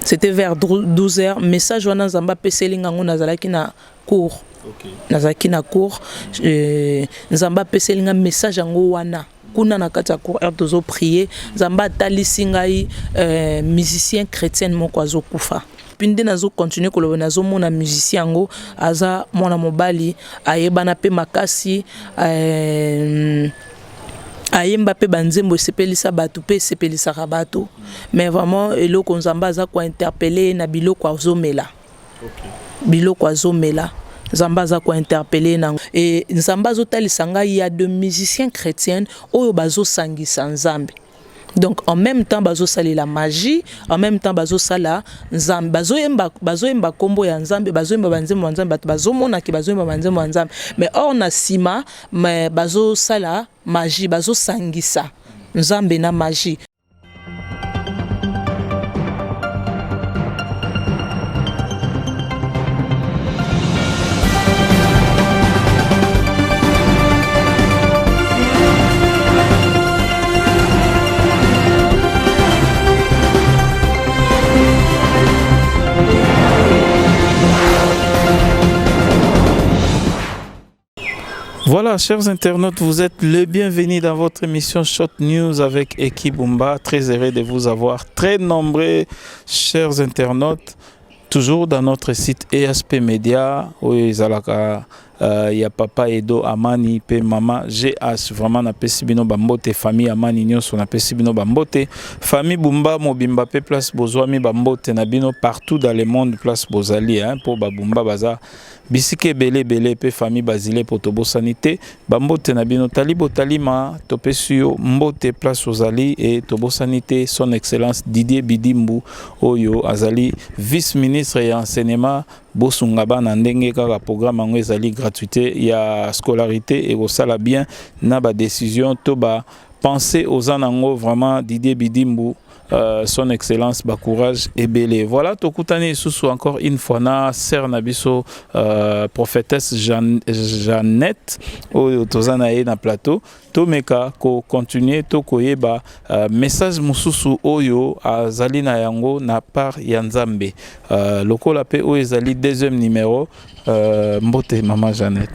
C'était vers 12 heures. Message wana nzamba peseli ngango nazalaki na cours. Nazalaki na cours. Nzamba peseli nga message yango wana. Kuna na kati ya cours heure tozo prier. Nzamba talisi ngai musicien chrétien moko azokufa. Pinde nazo continuer koloba nazo mona musicien yango aza mwana mobali ayebana pe makasi ayemba pe banzembo sepelisa bato pe sepelisa bato mais vraiment eloko nzamba aza ko interpeller na biloko azomela biloko azomela nzamba aza ko interpeller na et nzamba azotalisa ngai il y a de musiciens chrétiens oyo bazosangisa nzambe. Donc en même temps bazo sali la magie, en même temps bazo sala nzambe, bazo yemba kombo ya nzambe, bazo yemba banzembo nzambe, bazo mona ki bazo yemba banzembo nzambe. Mais or na sima, mais bazo sala magie, bazo sangisa nzambe na magie. Voilà, chers internautes, vous êtes les bienvenus dans votre émission Shot News avec Ekibumba. Très heureux de vous avoir, très nombreux, chers internautes, toujours dans notre site ESP Media, où il y a Papa Edo Amani, pe Maman GH, vraiment na pesibino bambote, famille Amani nyonso na pesibino bambote, famille Bumba Mobimba pe place Bozwami bambote na bino partout dans le monde place Bozali, hein, pour Babumba baza. Bisike belé pe famille Basile Potobo Sanité bambote na bino talibo talima topesio mbote place Ozali et Tobo Sanité son excellence Didier Bidimbu oyo azali vice-ministre et enseignement bosunga bana ndenge kaka programme ngo ezali gratuité ya scolarité et osala bien na ba décision to ba penser aux anango vraiment Didier Bidimbu. Son excellence, ba courage et belé. Voilà, tokutani sous encore une fois na sœur nabiso prophétesse Jeannette au tozana na plateau. Tomeka ko continuer to koyeba message mususu oyo azali na yango na part ya Nzambe. Lokola pe o ezali deuxième numéro mbote maman Jeannette.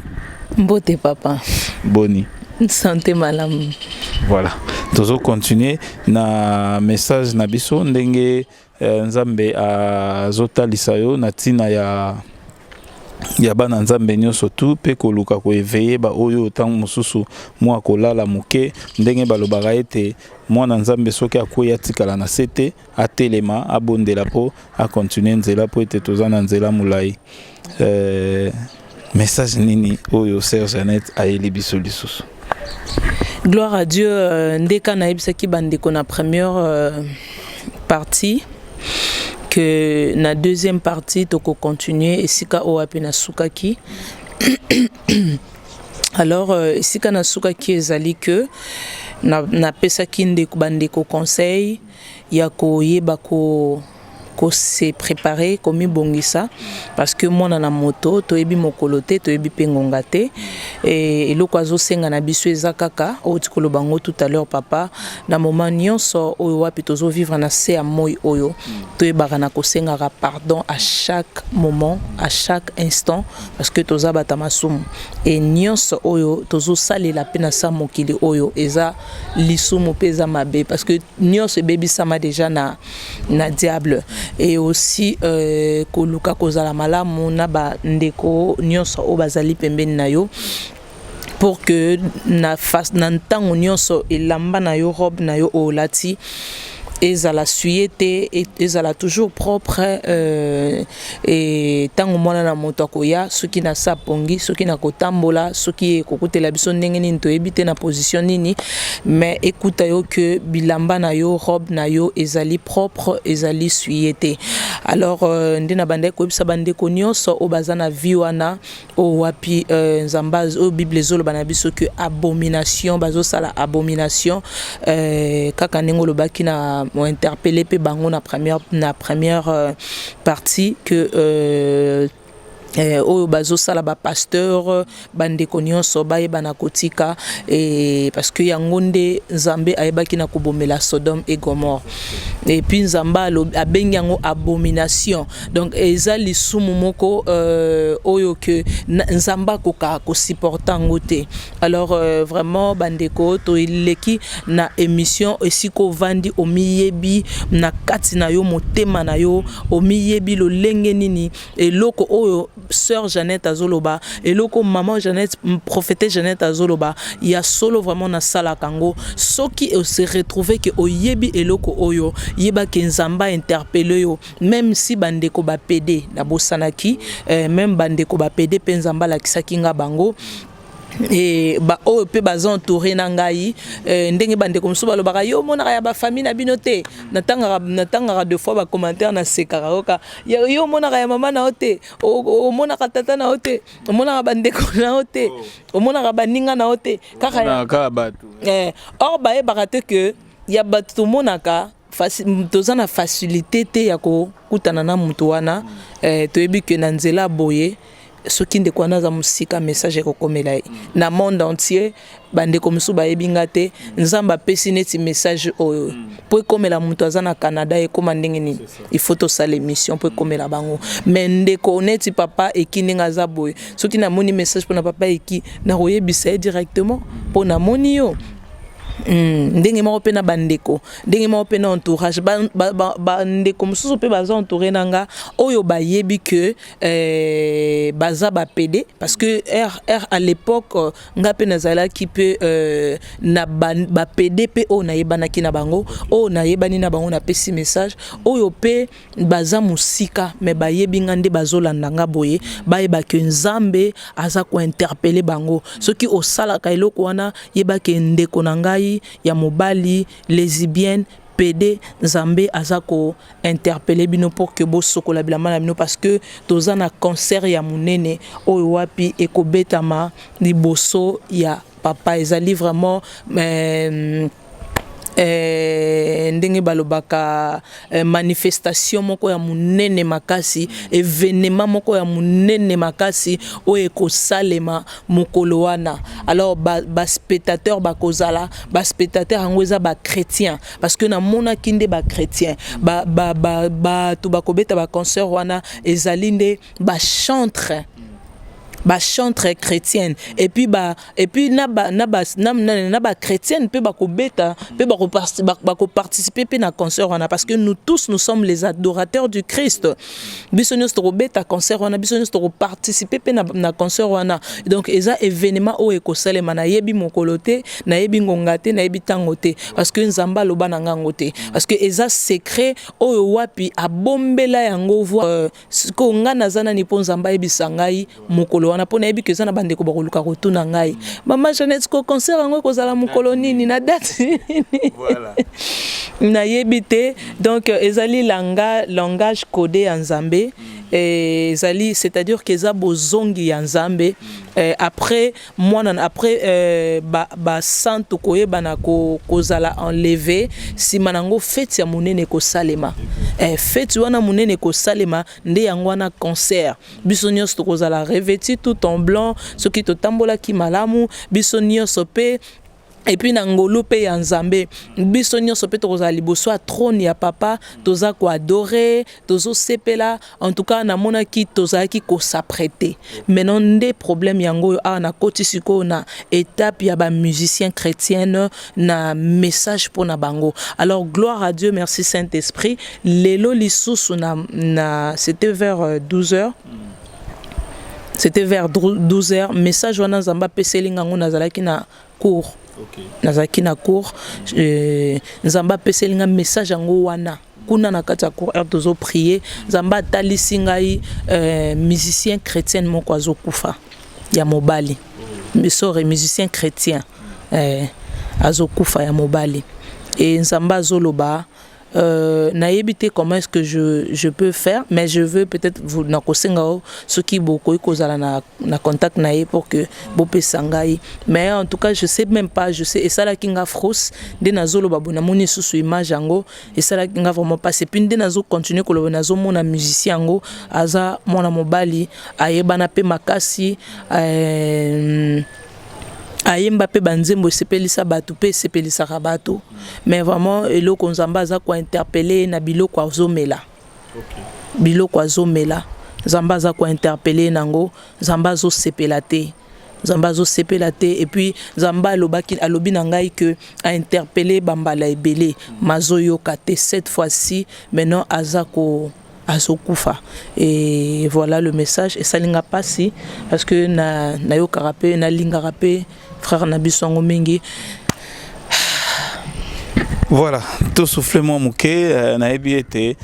Mbote papa. Boni. Santé malam. Voilà. Tozo continuer na message na biso ndenge Nzambe azotalisa yo na tina ya bana Nzambe nyonso tu pe koluka ko éveiller ba oyo tango mususu mwa kolala muke ndenge balobaka ete mwana Nzambe soki akoya tikala na sete atelema abondela po a continuer nzela po ete tozana nzela mulai. Message nini oyo Sœur Jeannette ayeli biso lisusu. Gloire à Dieu, ndeka na ibsaki bandeko na première partie que na deuxième partie toko continuer esika o apena sukaki. Alors esika na sukaki ezali que na pesaki ndeko bandeko conseil ya ko yeba ko se préparer comme bongisa parce que moi na moto to ebi mokolote to ebi pengongate et eloko azosenga na biso ezakaka otikolo bango tout à l'heure papa na moment nyonso oyo wapi tozo vivre na se ya moi oyo to ebaka na kosenga pardon à chaque moment à chaque instant parce que toza bata masumu et nyonso oyo tozo salela pe na sa mokili oyo eza lisumu peza mabe parce que nyonso bebi sama déjà na diable et aussi koluka kozala malamu na ba ndeko nyonso o bazali pembeni na yo pour que na face na ntango nyonso elamba na yo robe na yo olati ezala suyete ezala toujours propre et tango mwana na moto akoya soki na sapongi soki na kotambola soki kokutela biso ndenge nini to ebite na position nini mais écoute yo que bilamba na yo robe na yo ezali propre ezali suyete. Alors ndina bande ko bisa bande ko nyonso o bazana vie wana o wapi nzamba o bible zolo bana biso que abomination bazo sala abomination kaka nengolo baki na m'ont interpellé pe bango na première partie que oyo bazosala bapasteur bandeko nyonso bayeba na kotika parce que yango nde nzambe ayebaki na kobomela Sodome et Gomorre et puis nzambe abengi yango abomination. Donc eza lisumu moko oyo que nzambe akoka kosupporta yango te. Alors vraiment bandeko toileki na émission esiko vandi omiyebi na kati na yo motema na yo omiyebi lolenge nini eloko oyo sœur Jeannette Azoloba et loko maman Jeannette prophétesse Jeannette Azoloba il y a solo vraiment na sala kango soki se retrouver que oyebi eloko oyo yeba ke nzamba interpeller yo même si bandeko ba PD na bosanaki même bandeko ba PD pe nzamba la kisaki nga bango et ba o pe baza entouré na ngai ndenge bande comme so balobaka yo mona ya ba famille na binote natanga deux fois ba commentaire na sekara oka yo mona ya mama na ote o mona ka tata na ote o mona bande ko na ote o mona ka baninga na ote kaka ka batu or ba e barate que ya batu monaka toza na facilité te ya ko kutana na mutu wana toyebi ke na nzela boye soki ndeko wana za musika message ekokomela na monde entier bandeko musu bayebinga te nzamba pesi neti message oyo po ekomela mutu aza na Canada ekoma ndenge nini il faut to sala émission po ekomela bango mais ndeko neti papa ekininga aza boye soki na moni message pona papa eki na koyebisa directement po na moni yo ndenge moko pe na bandeko ndenge moko pe na entourage bandeko mosusu pe baza entouré nanga oyo bayebi que baza ba PD parce que à l'époque nga pe nazala ki pe na ba PD pe o na yebanaki na bango o na yebani na bango na pesi message oyo pe baza musika mais bayebi ngande bazolanda nga boye bayeba que nzambe aza ko interpeller bango soki osala ka eloko wana yeba ke ndeko na ngai ya mobali lesbienne PD nzambe azako interpeller bino pour que bo sokola bilama na bino parce que toza na cancer ya munene oyo wapi ekobetama liboso ya papa ezali vraiment ndenge balobaka manifestation moko ya munene makasi événement moko ya munene makasi oyo ekosalema mokolo wana. Alors ba spectateur bakozala ba spectateur yango eza ba chrétien parce que na mona kinde ba chrétien ba to bakobeta ba concert wana ezali nde ba chantre chrétienne et puis na ba chrétienne peut bakobeta peut participer pe na concert wana parce que nous tous nous sommes les adorateurs du Christ biso nyos to beta concert wana biso nyos to participer pe na concert wana donc eza événement o ekosalema na yebi mokolote na yebi ngongate na yebi tangote parce que nzamba loba na ngangote parce que eza secret o wapi abombela yango voix ko ngana zana ni po nzamba yebisa ngai mokolo wana pona yebi ke za na bandeko bakoluka kotuna ngai mama Jeannette ko concert yango kozala mokolo nini na date voilà na yebite donc ezali langage codé en nzambe ezali c'est-à-dire que za bozongi ya nzambe après ba santo koyeba na kozala enlevé simanango fête ya munene ko salema fête wana munene ko salema nde yango wana concert biso nyonso kozala revêti tout en blanc soki totambola ki malamu biso nyonso pe et puis nangolo pe ya nzambe biso nyonso pe tokozala liboso ya trône ya papa toza ko adorer tozo sepela en tout cas na mona ki tozaki ko s'apprêter maintenant des problèmes yango na kotisiko na étape ya ba musicien chrétienne na message pour na bango. Alors gloire à Dieu, merci Saint-Esprit. Lelo lisusu na c'était vers 12h. C'était vers 12h message wana nzamba peselinga ngo nazalaki na cours. Okay. Nazaki na cours nzamba peselinga message yango wana kuna na kati ya cours tozo prier nzamba talisi ngai musicien chrétien moko azokufa ya mobali misore musicien chrétien azokufa ya mobali et nzamba azoloba nayebi te comment est-ce que je peux faire, mais je veux peut-être vous nakosenga ce qui beaucoup kozala na contact naie pour que bopé sangai. Mais en tout cas je sais même pas, je sais et ça la kinga fros de nazolo babona moni sous image yango et ça la kinga vraiment passer puis de nazo continuer ko lo nazo mona musicien yango aza mona mobali ayebana pe makasi ayemba pe banzembo sepelisa batu pe sepelisa rabato mais vraiment eloko nzamba za ko interpeller na biloko azomela biloko azomela nzamba za ko interpeller nango nzamba zo sepela te et puis nzamba alobi na ngai que a interpeller bambala ebele mazoyo kate cette fois-ci maintenant azako azokufa et voilà le message et ça linga passi parce que na yo karape na linga rape frère Nabiswango mingi. Voilà, tout soufflement mouké na ebi été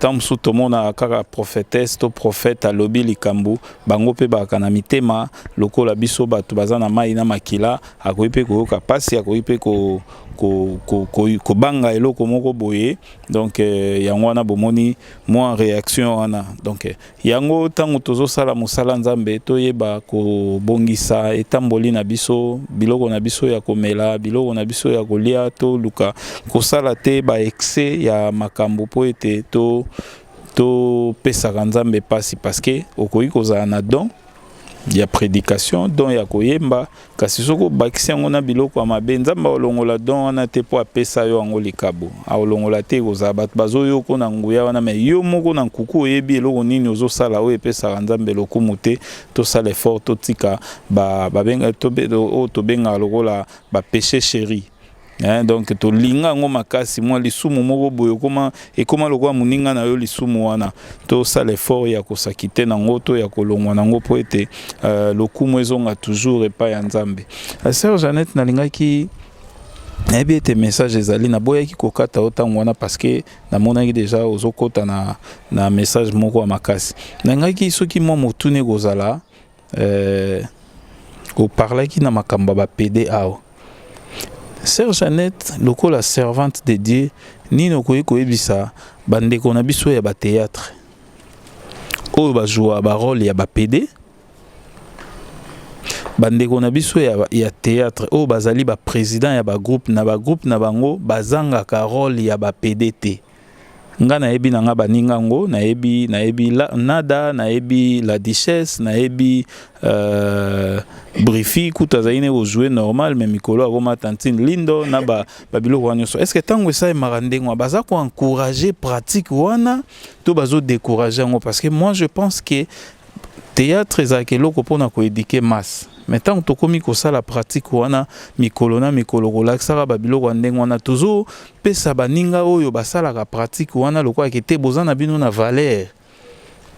tam sous tout monde a kaka prophétesse to prophète à lobi likambu bango pe ba kana mitema lokola biso batu bazana mai na makila akoipe ko kapasi akoipe ko banga eloko moko boye donc yango wana bomoni moi réaction wana donc yango tango tozo sala musala nzambe toyeba ko bongisa etamboli na biso biloko na biso ya komela biloko na biso ya kolia to luka ko sala te ba excès ya makambo po ete to pesaka nzambe pasi parce que okoyi kozala na don ya prédication don ya koyemba kasi soko bakisi yango na biloko ya mabe nzambe olongola don wana te po apesa yo yango likabo aolongola te kozala bato bazoyoko na nguya wana me yo moko na nkuku oyebi eloko nini ozosala oyo epesaka nzambe lokumu te tosala effort totika oyo tobengaka lokola bapéché chéri. Donc to linga ngo makasi mwa lisumu moko boyo koma lokwa muninga na yo lisumu wana to sala effort ya kosakite nango to ya kolongwa nango po ete lokumu ezonga toujours epa ya nzambe. Sœur Jeannette nalingaki nayebi ete message ezali naboyaki kokata otango wana parce que namonaki déjà ozokota na message moko ya makasi nalingaki soki mwa motune kozala oparlaki na makambo ba PDA. Sœur Jeannette, lokola servante de Dieu, ni no koyi koyebisa bandeko na biso ya ba théâtre. Oyo ba joua ba rôle ya ba PD. Bandeko na biso ya théâtre, oyo bazali ba président ya ba groupe na bango bazanga ka rôle ya ba PDT. Nga nayebi nanga baninga ngo nayebi nada nayebi la duchesse nayebi brifi kuta zaine ko jouer normal mais mikolo akoma tantine lindo na babilo kwa nyoso est-ce que tango ça marandengwa baza ko encourager pratique wana to bazo décourager ngo parce que moi je pense que théâtre ezakelo ko pona ko éduquer masse. Maintenant to komi ko sala pratique wana mikolo relaxera babilo kwa ndenge wana toujours pesa baninga oyo basala ka pratique wana lokwa kete bozana bino na valeur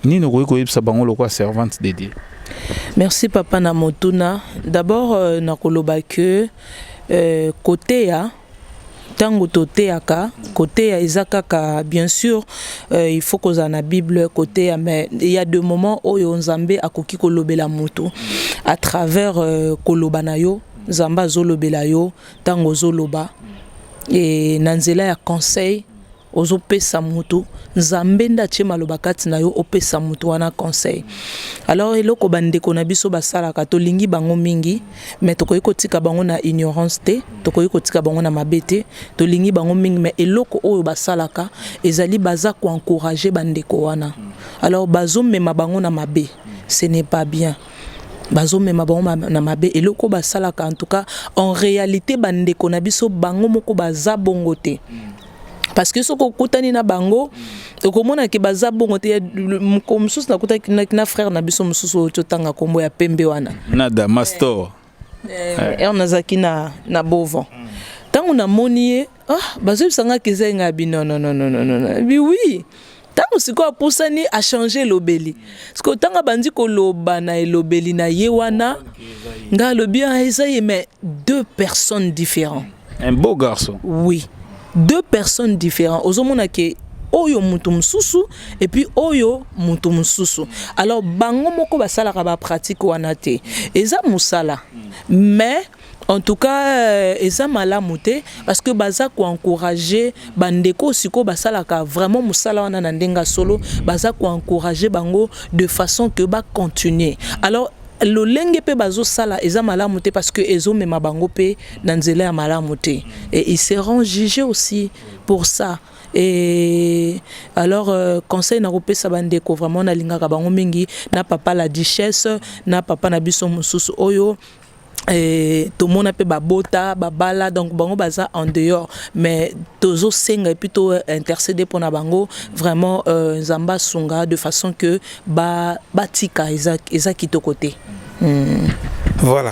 nino ko yebisa bango lokwa servante de Dieu. Merci papa na motuna d'abord nakoloba que côté ya tango toteaka côté ya ezakaka bien sûr il faut que za na Bible côté ya mais il y a deux moments où Nzambe akoki kolobela moto à travers koloba na yo Nzamba zolobela yo tango zoloba et nanzela ya conseil ozopesa moto Nzambe ndache maloba kati na yo opesa moto wana conseil. Alors eloko bandeko na biso basala ka tolingi bango mingi mais tokoyi kotika bango na ignorance te tokoyi kotika bango na mabete tolingi bango mingi mais eloko oyo basalaka ezali baza ko encourager bandeko wana. Alors bazomema bango na mabe ce n'est pas bien. Bazomema bango na mabe eloko basalaka en tout cas en réalité bandeko na biso bango moko baza bongo te. Parce que ce qu'on koutani na bango okomona ke baza bongo te mkomsusu na kutaki na frère na biso mususu otanga kombo ya pembe wana nada master nazaki na bovan tango na moni bazo sanga kizenga bi non oui tango siko apusani a changer lobeli parce que tanga bandi ko loba na lobeli na ye wana nga lobi ezaye mais deux personnes différentes. Un beau garçon. Oui. Deux personnes différentes. Ozomona ke oyo mutu mususu et puis oyo mutu mususu. Alors bango moko basala ka ba pratique wana te. Eza musala. Mais En tout cas, eza malamu te parce que baza ko encourager bandeko siko basalaka vraiment musala wana na ndenga solo, baza ko encourager bango de façon que ba continuer. Alors le lenge pe bazo sala eza malamu te parce que ezo mema bango pe na nzela ya malamu te, et ils seront jugés aussi pour ça. Et alors conseil na kopesa bandeko vraiment na lingaka bango mingi, na papa la duchesse, na papa na biso mususu oyo tout le monde a babota babala, donc bango baza en dehors, mais tozo senga et plutôt intercéder pour na bango vraiment zamba sunga de façon que batika eza kitoko-te. Voilà.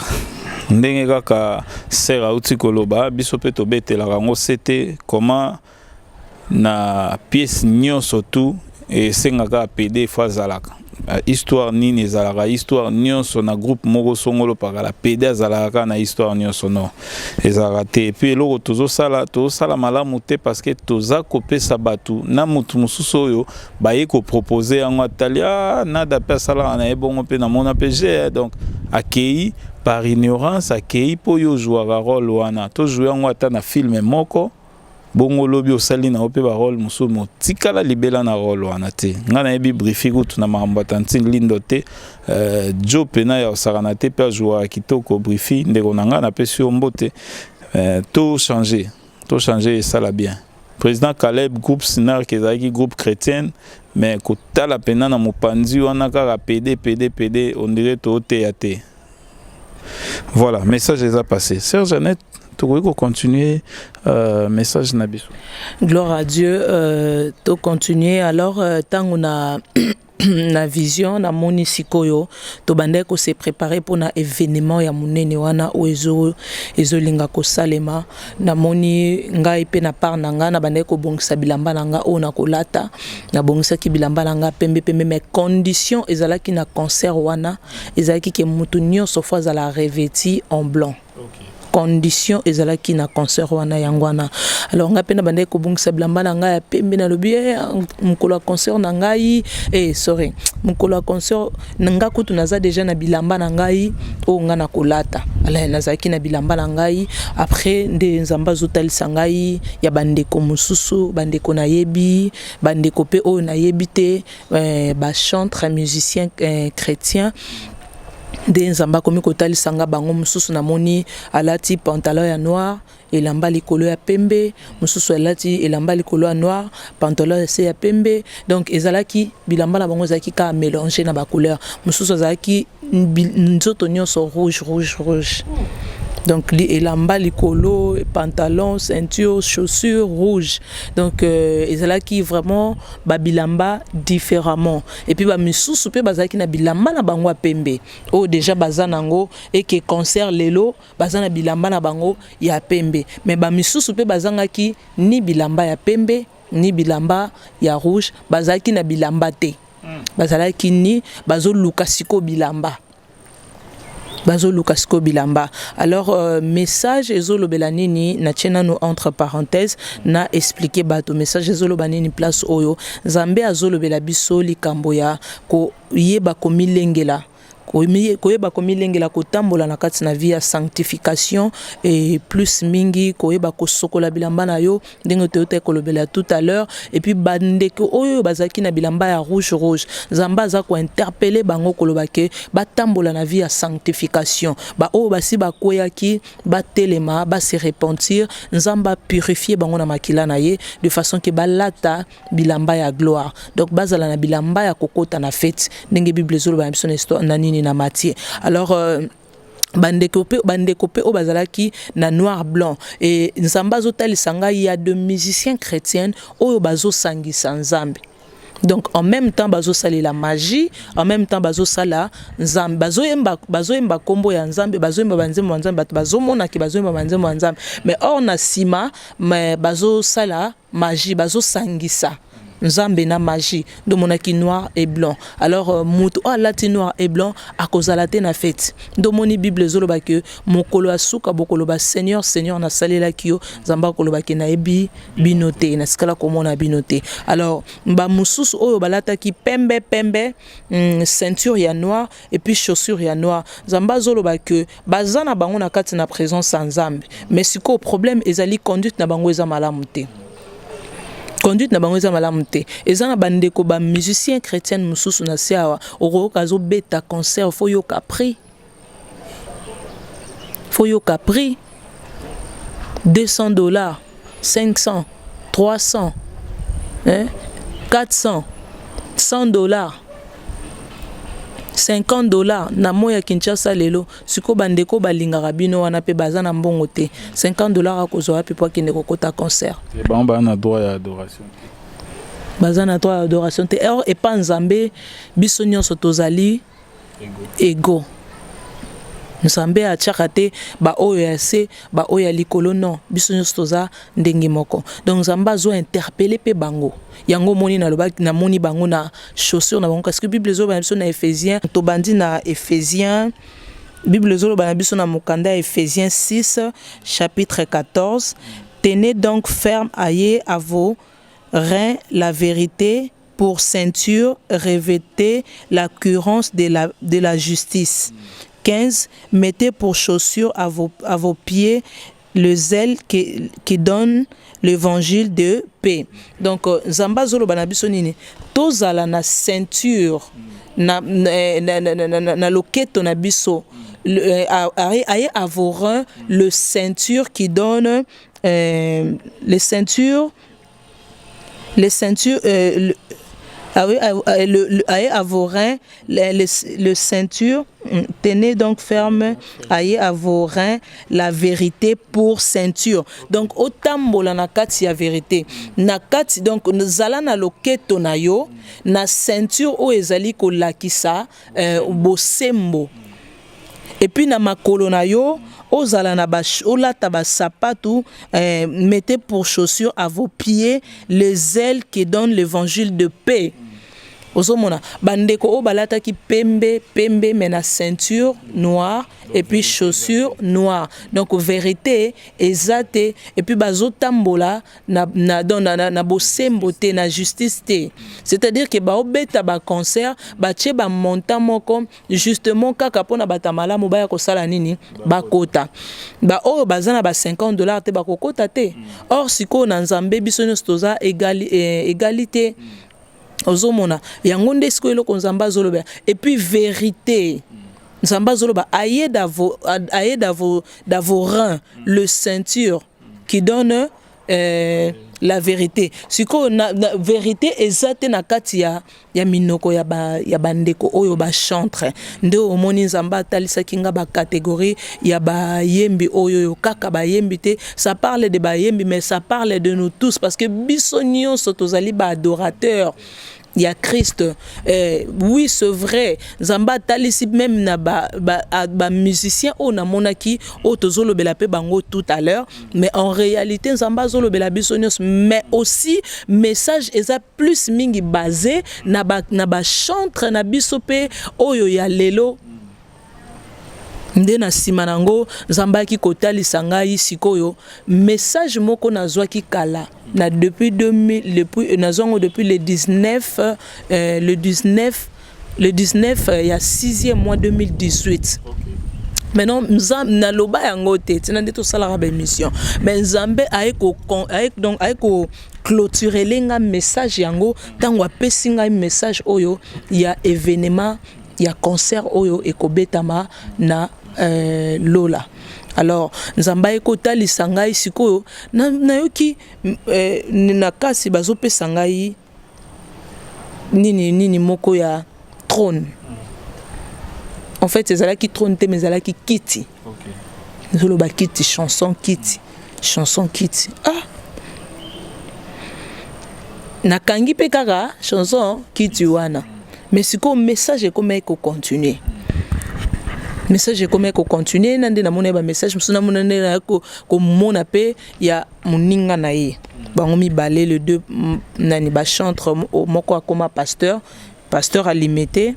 Ndenge kaka sera uti koloba biso pe tobetela rango c'était comment na pièce nyonso tout et sengaka PD fazalaka histoire nini ezalaka histoire nyonso na groupe moko songolo paka la PD azalaka na histoire nyonso no ezalaka te. Et puis eloko tozosala malamu te parce que toza kopesa batu na mutu mosusu oyo baye ko proposer yango atali nada pe asala na ebongo pe na mona PG, donc akei par ignorance akei po yo jouer rôle wana to jouer yango ata na film moko bongo lobi osali na ope ba rôle musumo tikala libela na rôle wana te nga na yebi briefing utu na mambo tantin lindo te jo pena ya osarana te pe jouer kitoko briefing ndeko na nga na pesi ombote to changer ça la bien. Président Caleb groupe Sinar kezaki groupe chrétien mais kotala pena na mopanzi wana kaka PD on dirait to te ya te. Voilà, message est passé. Sœur Jeannette, tu veux continuer message nabiso. Gloire à Dieu, tu continuer alors tant on a na vision na moni sikoyo to bande ko se préparer pour na événement ya munene wana o ezolinga ko salema na moni ngai pe na part na nga na bande ko bongisa bilamba na nga o na kolata na bongisa ki bilamba na nga pembe mais condition ezalaki na concert wana ezalaki ke mutu nyonso fois à la revêti en blanc. Okay. Condition ezalaki na concert wana yangwana. Alors nga pena bande ko bongisa bilamba na nga ya pembe na lobi mukolo concert na ngai mukolo concert nga kutu naza déjà na bilamba na ngai o nga na kolata ala nazaki na bilamba na ngai après nde nzamba zotalisa ngai ya bandeko mususu bandeko na yebi bandeko pe o na yebite ba chanteur musicien chrétien de nzamba komi kotalisa nga bango mususu na moni alati pantalon ya noir elamba likolo ya pembe mususu alati elamba likolo ya noir pantalon ya pembe, donc ezalaki bilamba na bango ezalaki ka mélanger na ba couleur mususu ezalaki nzoto nyonso rouge. Donc elamba likolo pantalon ceinture chaussures rouge, donc ezalaki vraiment ba bilamba différemment. Et puis ba misusu pe bazaki na bilamba na bango pembe o déjà bazanango et que concert lelo bazana bilamba na bango ya pembe, mais ba misusu pe bazangaki ni bilamba ya pembe ni bilamba ya rouge, bazaki na bilamba te bazalaki ni bazo lukasiko bilamba bazo Lukasko bilamba. Alors message ezolo belanini na tchena no entre parenthèses na expliquer bato message ezolo banini place oyo Nzambe azolo bela biso likambo ya ko yeba ko milengela koyeba komilengela kotambola na kati na vie ya sanctification et plus mingi koyeba kosokola bilamba na yo ndenge toyote kolobela tout à l'heure. Et puis bandeko oyo bazaki na bilamba ya rouge Nzamba za ko interpeller bango kolobake batambola na vie ya sanctification ba o basi bakoyaki batelema ba se repentir Nzamba purifier bango na makila na ye de façon que balata bilamba ya gloire, donc bazala na bilamba ya kokota na fête ndenge Bible zolo ba mission histoire na nini na Matthieu. Alors bandeko pe o bazalaki na noir blanc et Nzamba zotalisa ngai il y a de musiciens chrétiens oyo bazo sangisa Nzambe. Donc en même temps bazo sali la magie, en même temps bazo sala Nzambe, bazo yemba kombo ya Nzambe, bazo yemba banzembo Nzambe, bazo mona ki bazo yemba banzembo Nzambe, mais or na sima mais bazo sala magie bazo sangisa nzambe na magie de monaki noir et blanc alors mutu alati noir et blanc akozala te na fête do moni bible zoloba ke mokolo asuka bokolo ba seigneur na salela kio zamba koloba ke na ebi binote na skala komona binote alors ba mususu oyo balata ki pembe ceinture ya noir et puis chaussure ya noir zamba zoloba ke bazana bango na kati na présence nzambe mais siko problème ezali conduite na bango eza malamu te. Conduite na bango eza malamu te eza na bandeko ba musicien chrétien mususu na siawa okoyoka zo beta concert faut yoka prix 200 $, 500, 300, 400, 100 $, 50 $ na moya Kinshasa lelo siko bandeko balingaka bino wana pe bazana mbongo te 50 $ akozwa pe po kende kokota concert et ba na droit ya adoration bazana droit ya adoration te or et pas nzambe biso nyonso tozali ego nzambe atiaka te ba oyo ya se ba oyo ya likolo non biso nyonso toza ndenge moko donc nzambe azo interpeller pe bango yango moni na loba na moni bango na chaussure na bango parce que bible zo ba biso na Éphésiens to bandi na Éphésiens bible zo ba biso na mokanda Éphésiens 6 chapitre 14 tenez donc ferme ayez à vos reins la vérité pour ceinture revêtez la cohérence de la justice. 15. Mettez pour chaussure à vos pieds le zèle qui donne l'évangile de paix. Donc, Zamba Zolo Banabiso Nini, tozala na ceinture, na loketo na biso, ayez à vos reins le ceinture qui donne, les ceintures, ayez à vos reins le ceinture, tenez donc ferme, ayez à vos reins la vérité pour ceinture. Donc otambola na kati ya vérité na kati donc zala na loketo na yo na ceinture o ezali ko lakisa bosembo et puis na makolo na yo ozala na olata ba sapatu mettez pour chaussure à vos pieds les ailes qui donnent l'évangile de paix. Ozomona bandeko o balata ki pembe mais na ceinture noire et puis chaussures noires donc vérité exacte et puis bazotambola na bosembo te na justice te c'est-à-dire que ba obeta ba concert ba tche ba montant moko justement kaka pona batamala mobaya ko sala nini ba kota ba o bazana ba $50 te ba kokota te or siko na nzambe biso nyonso toza égalité ozomona yango nde siko eloko nzamba zoloba et puis vérité nzamba zoloba ayez dans vos reins le ceinture qui donne la vérité siko na vérité ezate na kati ya minoko ya bandeko oyo ba chantre nde omoni nzamba talisa kinga ba catégorie ya ba yembi oyo kaka ba yembi te ça parle de ba yembi mais ça parle de nous tous parce que biso nyonso tozali ba adorateur il y a Christ oui c'est vrai nzamba talisi même na ba musicien o na monaki o tozolo bela pe bango tout à l'heure mais en réalité nzamba zolo bela bisonios mais aussi message eza plus mingi basé na ba chantre na bisope oyo ya lelo nde na sima nango nzamba ki kotalisa ngai sikoyo message moko nazwaki kala na depuis 2000 depuis nazongo depuis le 19 il y a 6e mois 2018. Okay. Maintenant na loba yango te tina nde to sala ba émission mais nzambe donc clôturer lenga message yango tango apesi ngai message oyo ya événement ya concert oyo ekobetama na Lola. Alors nzamba ekotalisa ngai sikoyo nayoki na kasi bazopesa ngai nini moko ya trône. En fait ezalaki trône te mais ezalaki kiti. OK. Zoloba kiti chanson kiti. Ah. Nakangi pe kaka chanson kiti wana. Mais sikoyo message ekoma eko continuer. message comment ko continuer nande na mona ba message musuna mona na ko mona pe ya muninga na ye bango mi balé le deux nani ba chantre moko akoma pasteur a limité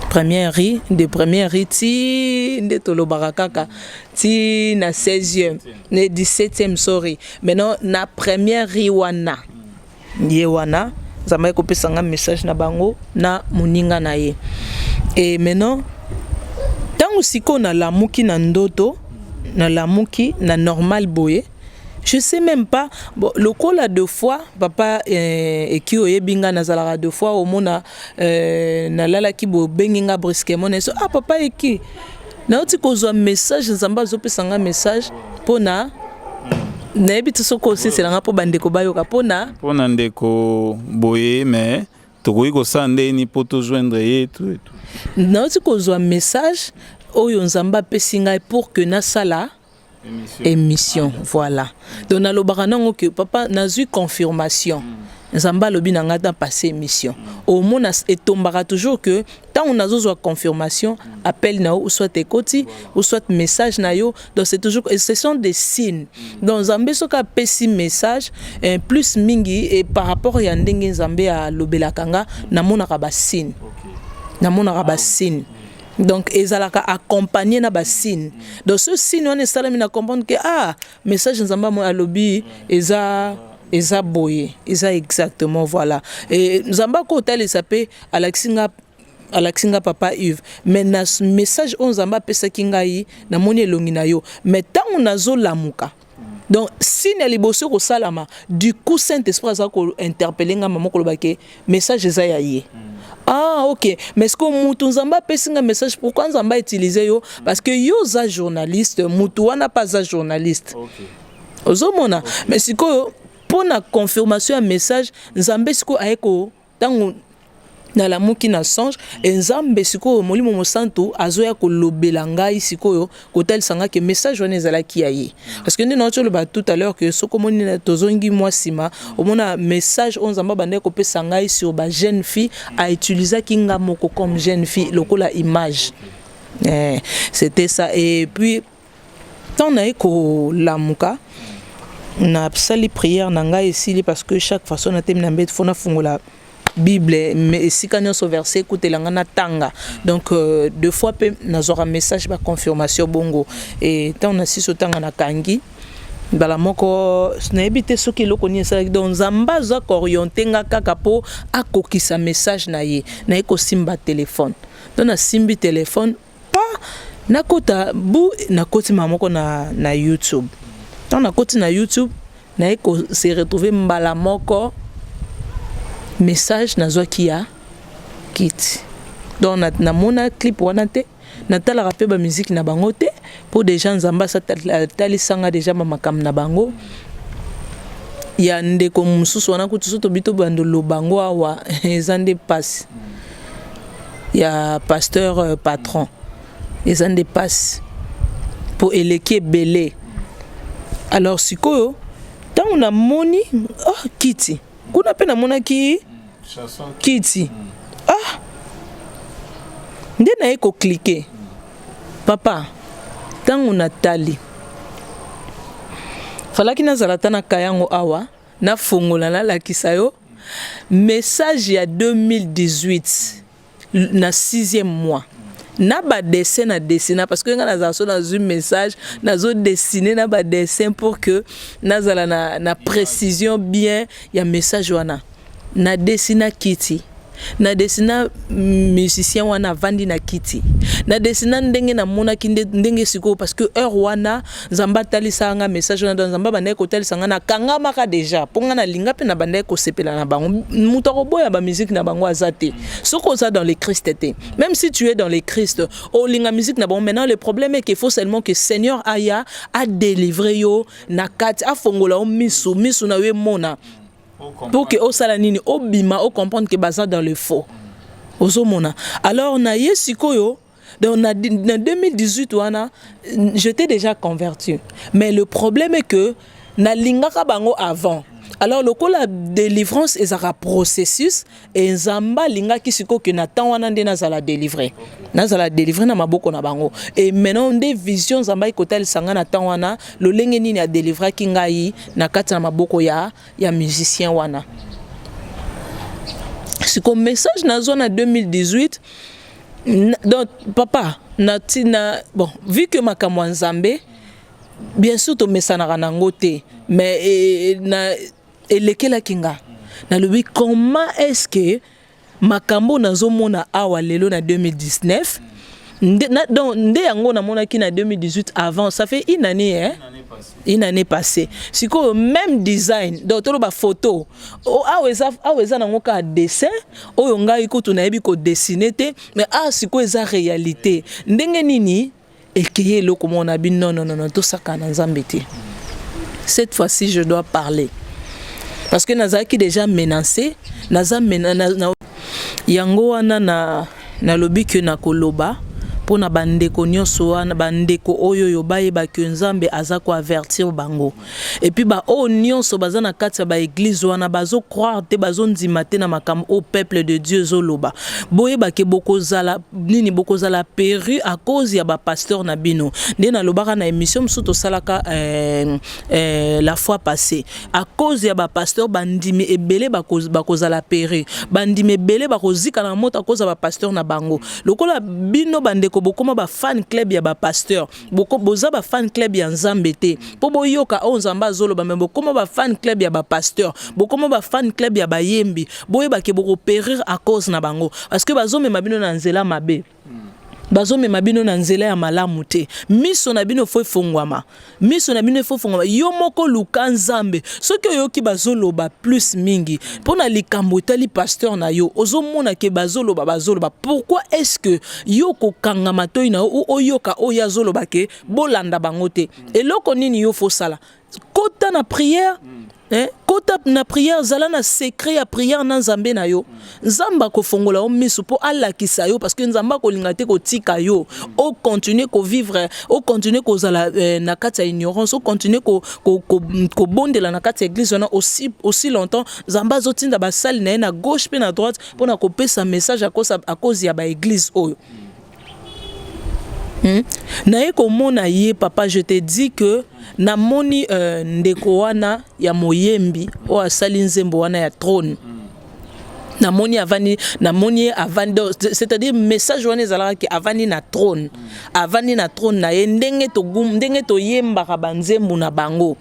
première ri ti nde tolo barakaka ti na 16e ne 17e sorry maintenant na première ri wana ye wana zama ko pesanga message na bango na muninga na ye et maintenant tango siko na lamuki na ndoto na lamuki na normal boye je sais même pas bon le col a deux fois papa et qui oyebinga na zalara deux fois au mona na lala ki bo benginga brusquement so ah papa et qui na oti ko zo message nzamba zo pesanga message pona na ebiti soko c'est la po bandeko bayoka pona ndeko boye mais tokoki kosande ni po to joindre ye tout et tout na oti ko zo message oyo nzamba pesinga pour que na sala émission voilà donc na lobaka nango que papa nazui confirmation nzamba lobi na ngata passé émission au mona etombaka toujours que tant on azozwa confirmation appel na ou soit ekoti ou soit message na yo donc c'est toujours ce sont des signes donc nzambe soka pesi message plus mingi et par rapport ya ndenge nzambe a lobela kanga na monaka ba signe donc ezalaka accompagné na ba signe donc ce signe on est salami na comprendre que ah message nzamba mo alobi eza boye eza exactement voilà et nzamba ko tel sapé alaksinga papa Yves mais na message on nzamba pesa kingai na moni elongi na yo mais tant on azo lamuka donc signe liboso ko salama du coup Saint-Esprit ça ko interpeller nga maman ko lobake message eza ya ye. Ah ok, mais est-ce que mutu nzamba pesinga message pourquoi nzamba utiliser yo parce que yo za journaliste mutu wana pas za journaliste. OK. Ozomona mais siko pour la confirmation un message nzambe siko aeko tango na la muki na songe et nzambe siko molimo mosantu azoya ko lobela ngai sikoyo ko tel sanga que message wana ezala ki aye parce que nous tu le ba tout à l'heure que soko moni na tozongi moi sima au mona message on nzamba bande ko pesa ngai sur ba jeune fille a utiliser kinga moko comme jeune fille lokola image c'était ça et puis tant na eko lamuka na sali prière na ngai ici parce que chaque façon na temna mbet fona fungola Bible mais si quand on se verset écoute l'angana tanga donc deux fois pe nazora message ba confirmation bongo et tant on a si sotanga na kangi bala moko na ebité soki lokoni ça donc nzamba za orienté nga kaka po akokisa message na ye na eko simba téléphone donc na simbi téléphone pas na kota bu na koti mamoko na YouTube tant na koti na YouTube na eko se retrouver mbala moko message nazwa kia kit donc na mona clip wana te natala rapé ba musique na bango te pour des gens nzamba sa tali sanga déjà mamakam na bango ya ndeko mususu wana kutu soto bito bando lo bango awa ezande passe ya pasteur patron ezande passe pour eleke belé alors sikoyo tant on a moni oh kiti kuna pe na mona ki kiti ah nde na eko cliquer papa tango natali falaki nazalata na kayango awa na fongola na lakisa yo message ya 2018 na 6e mois na ba dessin na dessiner parce que nga nazaso dans un message nazo dessiner na ba dessin pour que nazala na précision bien ya message wana na dessiner kiti na dessiner musicien wana vandi na kiti na dessiner ndenge na mona kinde ndenge siko parce que heure wana nzamba talisa nga message wana nzamba bande ko talisa nga na kanga maka déjà ponga na linga pe na bande ko sepela na bango mutako boya ba musique na bango azate soko ça dans les Christ té même si tu es dans les Christ o linga musique na bango maintenant le problème est qu'il faut seulement que Seigneur aya a délivrer yo na kati a fongola o misu na we mona pour que au salanini au bima au comprendre que baza dans le faux ozomona alors na yesikoyo donc na 2018 wana j'étais déjà converti mais le problème est que na lingaka bango avant Alors le la délivrance est un processus et nzamba linga kisiko que natan wana nde nazala délivrer nazala délivrer na maboko na bango et maintenant des visions nzamba ikotel sanga natan wana lo lenge nini ya délivrer kingai na kati na maboko ya musicien wana. C'est comme message na zone en 2018 donc papa bon vu que makamwa nzambe bien sûr to mesana na ngote mais na elekela kinga na lobi comment est-ce que makambo nazomona awa lelo na 2019 donc nde yango na mona ki na 2018 avant ça fait une année une année passée siko même design donc to ba photo aweza na ngoka dessin oyo ngai kutu na yebi ko dessiner te mais siko eza réalité ndenge nini ekeye loko mona bi non to saka na nzambe te. Cette fois-ci je dois parler parce que nazaki déjà menacé yango wana na lobi que na koloba pona bandeko nyonso wana bandeko oyo yo bayeba ke nzambe aza ko avertir bango et puis ba o nyonso baza na kati ba église wana bazo croire te bazo ndima te na makambo au peuple de Dieu zoloba boyeba ke bokozala nini bokozala perdu à cause ya ba pasteur na bino nde na lobaka na émission msuto salaka la fois passée à cause ya ba pasteur bandimi ebele bakozala perdu bandimi ebele bakozika na moto à cause ya ba pasteur na bango lokola bino bandeko bokoma ba fan club ya ba pasteur boza ba fan club ya nzambe te po boyoka o nzamba zolo ba membo koma ba fan club ya ba pasteur bokoma ba fan club ya ba yembi boyeba ke boko périr à cause na bango parce que bazome mabino na nzela mabe bazome mabino na nzela ya malamu te miso na bino fo fongwama yo moko luka nzambe soki oyoki bazoloba plus mingi pona likambo tali pasteur na yo ozomona ke bazoloba pourquoi est-ce que yo ko kanga matoi na oyoka oya zoloba ke bolanda bango te eloko nini yo fo sala kota na prière kota na prière zala na secret ya prière na nzambe na yo nzamba ko fongola o misu po alakisa yo parce que nzamba ko lingate ko tika yo o continuer ko vivre o continuer ko zala na kati ya ignorance o continuer ko bondela na kati ya église na aussi longtemps nzamba zotinda ba sali na gauche pe na droite pona ko pesa message à cause ya ba église oyo. Na komona ye papa je te dis que na moni ndeko wana ya moyembi o asali nzembo wana ya trône na moni avani c'est-à-dire message wana ezalaka ki avani na trône na ye ndenge to yemba ka banzembo na bango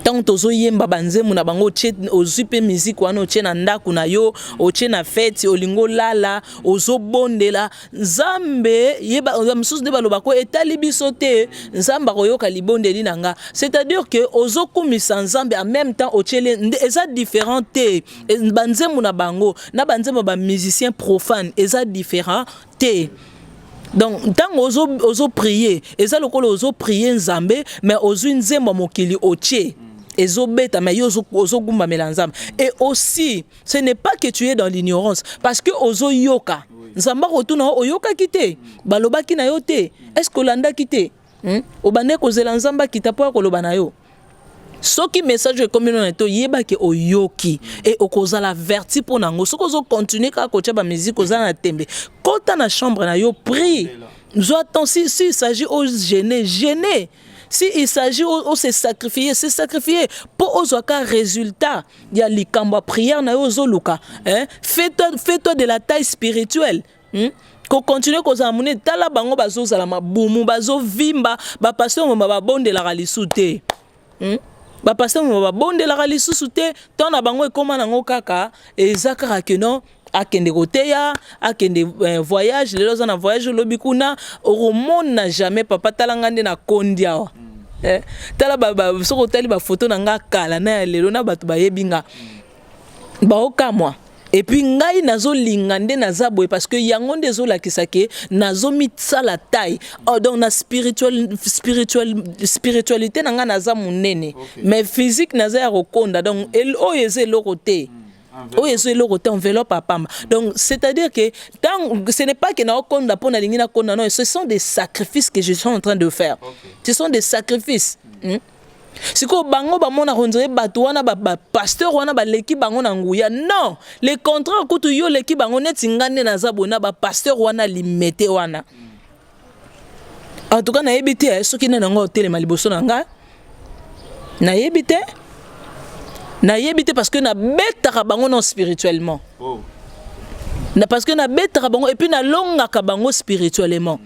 tant tozo yemba banzembo na bango ozupe musique wana oche na ndaku na yo oche na fête olingo lala ozobondela nzambe yeba msusu de baloba ko etali biso te nzamba koyoka libondeli nanga c'est-à-dire que ozokumisa nzambe en même temps ochele eza différent te banzembo na bango na banzembo ba musicien profane eza différent te. Donc tant ozo prier eza lokolo ozo prier nzambe mais ozo nzembo mokili oche ezobeta mais ozo gumba melanzam et aussi ce n'est pas que tu es dans l'ignorance parce que ozo yoka nzamba rotuna oyoka kité baloba ki na yo te est-ce que landa kité obande ko zela nzamba kitapo ko loba na yo soki message comme non to yeba ke oyoki et okozala verti pour nango soko zo continuer ka ko tshaba musique ozana tembe kota na chambre na yo prie zo attends si il s'agit au gêner si il s'agit au se sacrifier pour ozoka résultat il y a likambo prière na yo zoluka fais-toi de la taille spirituelle ko continuer ko zamune tala bango bazo zala mabumu bazo vimba ba pasteur mo ba bondela lisuté ba pasteur mo ba bondela lisuté tant na bango ekoma nango kaka ezakara que non akende koteya akende voyage lelo za na voyage lobi kuna oromona jamais papa talanga nde na kondia tala soko tali ba photo na nga kala na lelo na bato bayebinga ba okamwa et puis ngai nazo lingande naza boye parce que yango ndezo lakisa ke nazo mitsala taille donc na spiritualité na nga naza munene mais physique naza ya rokonda donc oyeze lokote enveloppe à pamba. Donc c'est-à-dire que ce n'est pas que na okonda pona lingina konda non, ce sont des sacrifices que je suis en train de faire. Ce sont des sacrifices. Siko bango ba mona rondre bato wana ba pasteur wana ba leki bango na nguya. Non, le contraire kutu yo leki bango neti ngane na zabona ba pasteur wana limete wana. En tout cas na yebite soki na ngo telema liboso na nga. Na yebite parce que na betaka bango non spirituellement. Oh. Na parce que na betaka bango et puis na longaka bango spirituellement.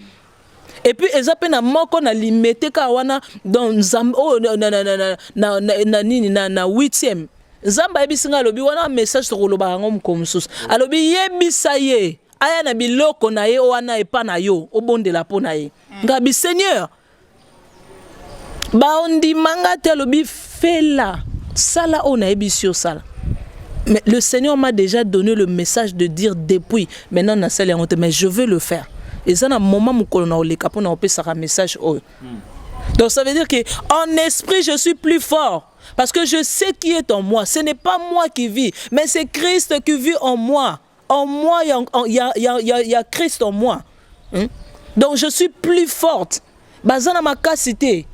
Et puis eza pe na moko na limete ka wana dans na 8e. Zamba ebisinga lobi wana message to koloba ngo mkomsusu. Alobi yebisa ye. Aya na biloko na ye wana epa na yo obondela po na ye. Ngabi Seigneur. Ba ondi manga te alobi fela. Sala ona ebisio sala. Mais le Seigneur m'a déjà donné le message de dire depuis. Maintenant na sala honte mais je veux le faire. Et ça, dans le moment où on a les capons, on peut faire un message. Donc ça veut dire que en esprit, je suis plus fort. Parce que je sais qui est en moi. Ce n'est pas moi qui vis, mais c'est Christ qui vit en moi. En moi, il y a Christ en moi. Donc je suis plus forte. Bazana ma capacité.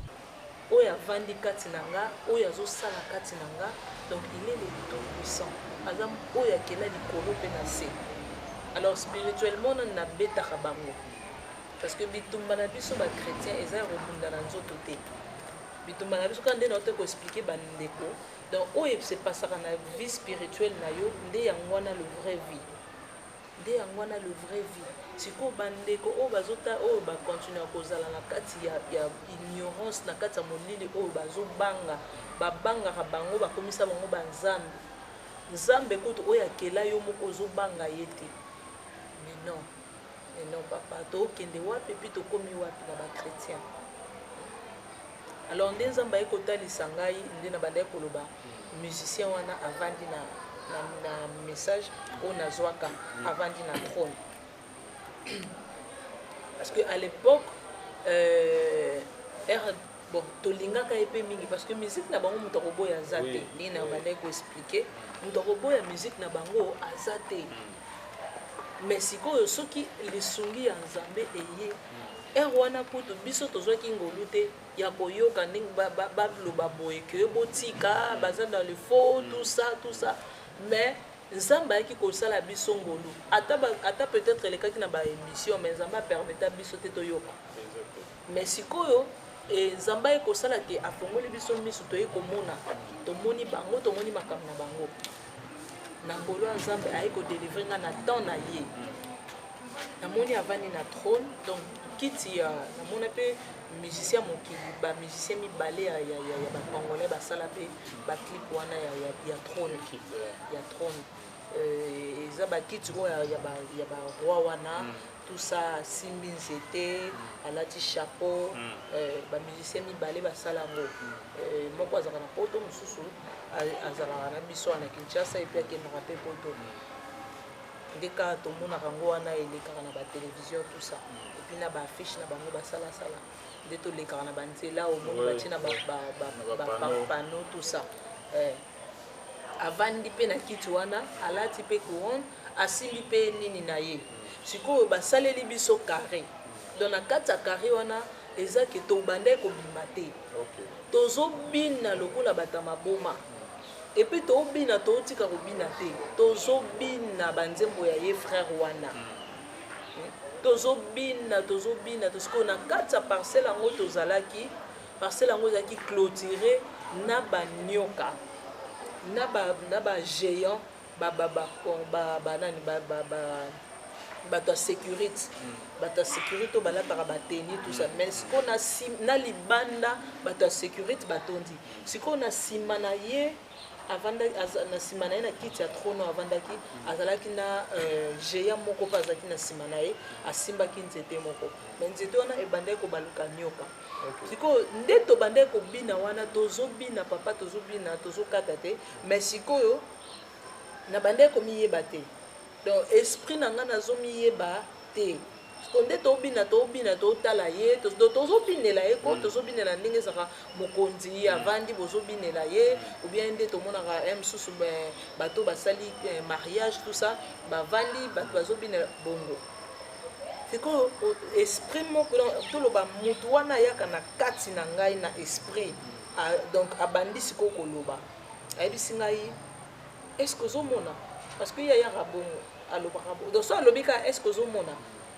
Oya vandi katinanga, oya zo sala katinanga. Donc il est le tout puissant. Azam oya kela di kolo penase. Alors spirituellement on a beta bango parce que bitumba na biso ba chrétien eza robunda na nzoto te bitumba na biso quand on te ko expliquer bandeko donc o c'est pas ça na vie spirituelle na yo nde yangwana le vrai vie nde yangwana le vrai vie siko bandeko o bazota o ba continuer kozala na kati ya ignorance na kati ya molili o bazo banga ba banga ka bango ba komisa bango ba nzambe nzambe kutu o ya kela yo moko zo banga yete. Mais non, papa, tu as wapi puis tu komi wapi na ba chrétien. Alors ndenza mbaye kotali sangai ndena banda koloba musicien wana avandi na message on azwaka avandi na trône. Parce que à l'époque bon tolingaka epé mingi parce que musique na bango muto koboya zate ni na banda ko expliquer muto koboya musique na bango azate. Mais si ko soki lisungi ya nzambe eye wana kutu biso tozwaki ngolu te ya koyoka ndenge babloba boye ke botika baza dans le faux tout ça mais nzambe ayaki kosala biso ngolu ata peut-être elekaki na ba émission mais nzambe permettra biso te toyoka mais sikoyo nzambe ayaki kosala ke afongoli biso miso toye komona tomoni bango tomoni makambo na bango na ngolo nzambe ayi ko délivrer nga na temps na ye namoni avani na trône donc kiti ya namona pe musicien mokili ba musicien mibale ya ba congolais basala pe ba clip wana ya trône eza ba kiti ya ba roi wana tout ça simbi nzete alati chapeau ba musicien mibale basala ngo moko azaka na poto mosusu azalaka na biso na Kinshasa epi akendaka mpe poto nde kaka tomonaka yango wana elekaka na batelevizio tout ça epi na baaffiche na bango basalasala nde tolekaka na banzela omoni batie na bapano tout ça avandi mpe na kiti wana alati mpe couronne asimbi mpe nini na ye sikoyo basaleli biso carré donc na kati ya carré wana eza ke tobanda ekobima te tozobina lokola bato ya maboma epuis tobina totika kobina te tozobina banzembo ya ye frère wana tozobina tosiko na kati ya parcelle yango tozalaki parcelle yango ezalaki clôturé na banyoka na ba géant bato ya sécurité to balataka bateni tout ça mais sikoyo na libanda bato ya sécurité batondi sikoyo na nsima na ye na nsima na ye na kiti ya trône avandaki azalaki na géant moko mpe azalaki na nsima na ye asimbaki nzete moko mais nzete wana ebandaki kobaluka nyoka sikoyo nde tobandaki kobina wana tozobina papa tozokata te mais sikoyo na bandaki komiyeba te donc esprit na nga nazomiyeba te nde tobina totala ye tozobinela ye ko tozobinela ndenge ezaka mokonzi avandi bozobinela ye ou bien nde tomonaka mosusu bato basali mariage tout ça bavandi bato bazobinela bongo sikoyo esprit moko toloba motu wana ayaka na kati na ngai na esprit donc abandi siko koloba ayebisi ngai est-ce que ozomona parce que yayaka bongo alobaka bongo donc so alobi ka est-ce que ozomona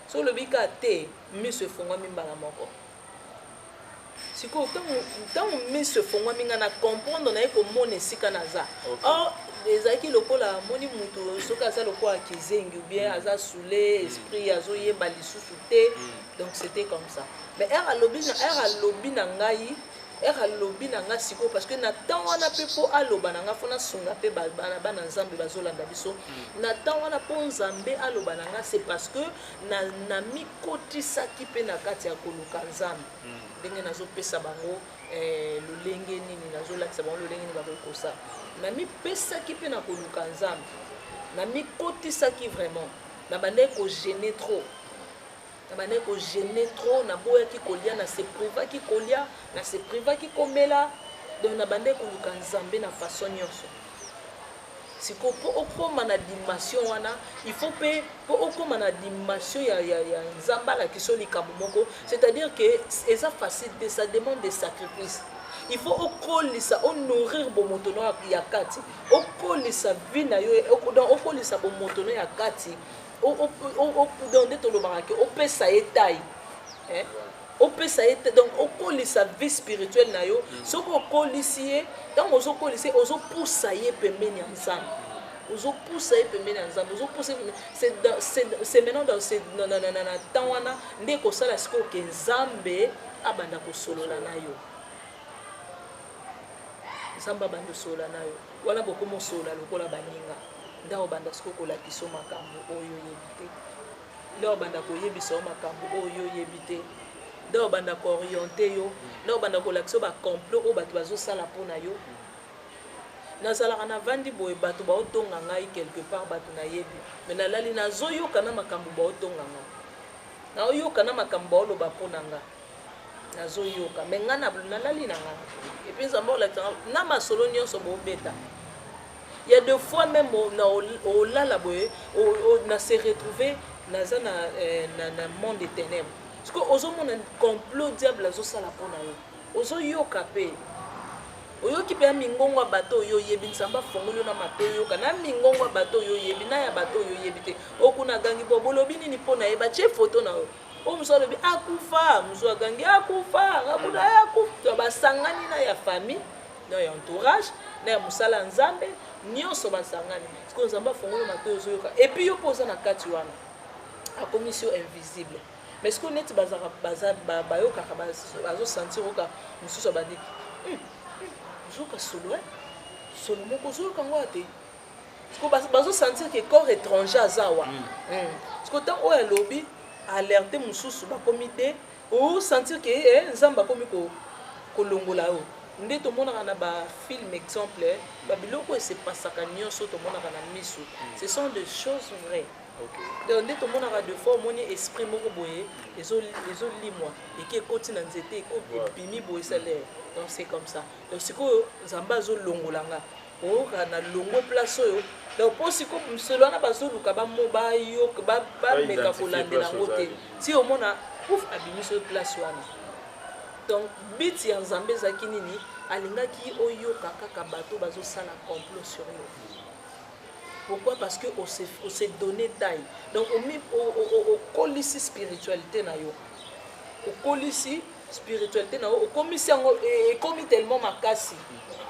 so olobi ka te miso efongwami mbala moko sikoyo ntango miso efongwami nga na comprendre naye komona esika naza or ezalaki lokola moni mutu soki aza lokola kizengi ou bien aza soule esprit azoyeba lisusu te donc c'était comme ça mais ere alobi na ngai ere alobi na nga sikoyo parce que na temps wana mpe mpo aloba na nga mpo nasunga mpe bana nzambe bazolanda biso na temps wana mpo nzambe aloba na nga c'est parce que namikotisaki mpe na kati ya koluka nzambe ndenge nazopesa bango lolenge nini nazolakisa bango lolenge nini bakokosa namipesaki mpe na koluka nzambe namikotisaki vraiment nabandaki kogene trop nabandaki kogene trop naboyaki kolia naseprivaki kolia naseprivaki komela donc nabandaki koluka nzambe na façon nyonso siko mpo okoma na dimension wana il faut mpe mpo okoma na dimension ya nzambe alakisi likambo moko c'est-à-dire que eza facile te ça demande des sacrifices il faut okolisa honorir bomotono ya kati okolisa vie na yo donc okolisa bomotono ya kati donc nde tolobaka ke opesa ye taille opesa ye donc okolisa vie spirituelle na yo soki okolisi ye ntango ozokolisa ye ozopusa ye pembeni ya nzambe ozopusa ye pembeni ya nzambe ozopusa c'est maintenant na temps wana nde kosala sikoyo ke nzambe abanda kosolola na yo nzambe abanda kosolola na yo wana bokomosola lokola baninga nde obanda sikoyo kolakisa makambo oyo oyebi te nde obanda koyebisa yo makambo oyo oyebi te nde obanda kooriente yo nde obanda kolakisa yo bacomplot oyo bato bazosala mpona yo nazalaka navandi boye bato baotonga ngai quelque part bato nayebi me nalali nazoyoka na makambo baotonga ngai naoyoka na makambo baoloba mpona ngai nazoyoka me ngai nalali na ngai epui nzambe olakisanga na masolo nyonso boobeta il y a deux fois même au lala boye na se retrouver naza na monde des ténèbres parce que ozomona complot diable azosala mpona yo ozoyoka mpe oyoki mpe ya mingongo ya bato oyo oyebi nzambe afongoli yo na mato oyoka na mingongo ya bato oyo oyebi na ya bato oyo oyebi te okuna gangi bo bolobi nini mpona ye batie foto na yo oyo mosu alobi akufa mosu agangi akufa akuna akufa basangani na ya famille na ya entourage na ya mosala nzambe nyonso basangani sikoyo nzambe afongoli mato oyo ozoyoka epuis yo mpo oza na kati wana akomisi yo invisible mais sikoyo neti bayokaka bazosentir oka mosusu abandi ozoyoka solo solo moko ozoyoka ngo te sikoyo bazosentir ke corps étranger aza wa sikoyo ntango oyo alobi alerte mosusu bakomi te osentir ke nzambe akomi kolongola yo nde tomonaka na bafilm exemple babiloko esepasaka nyonso tomonaka na miso ce sont des choses vraies donc nde tomonaka de fois omoni esprit moko boye ezolimwa eki ekoti na nzete ebimi boye salaire donc c'est comme ça donc sikoyo nzambe azolongola nga oyoka na longo place oyo donc mpo sikoyo msolo wana bazoluka bayoka bameka kolandela yango te ti omona pouf abimisi oyo place wana donc but ya nzambe ezalaki nini alingaki oyoka kaka bato bazosala complot sur yo pourquoi parce que on s'est donné taille donc okolisi spiritualité na yo okolisi spiritualité na yo okomisi yango ekomi tellement makasi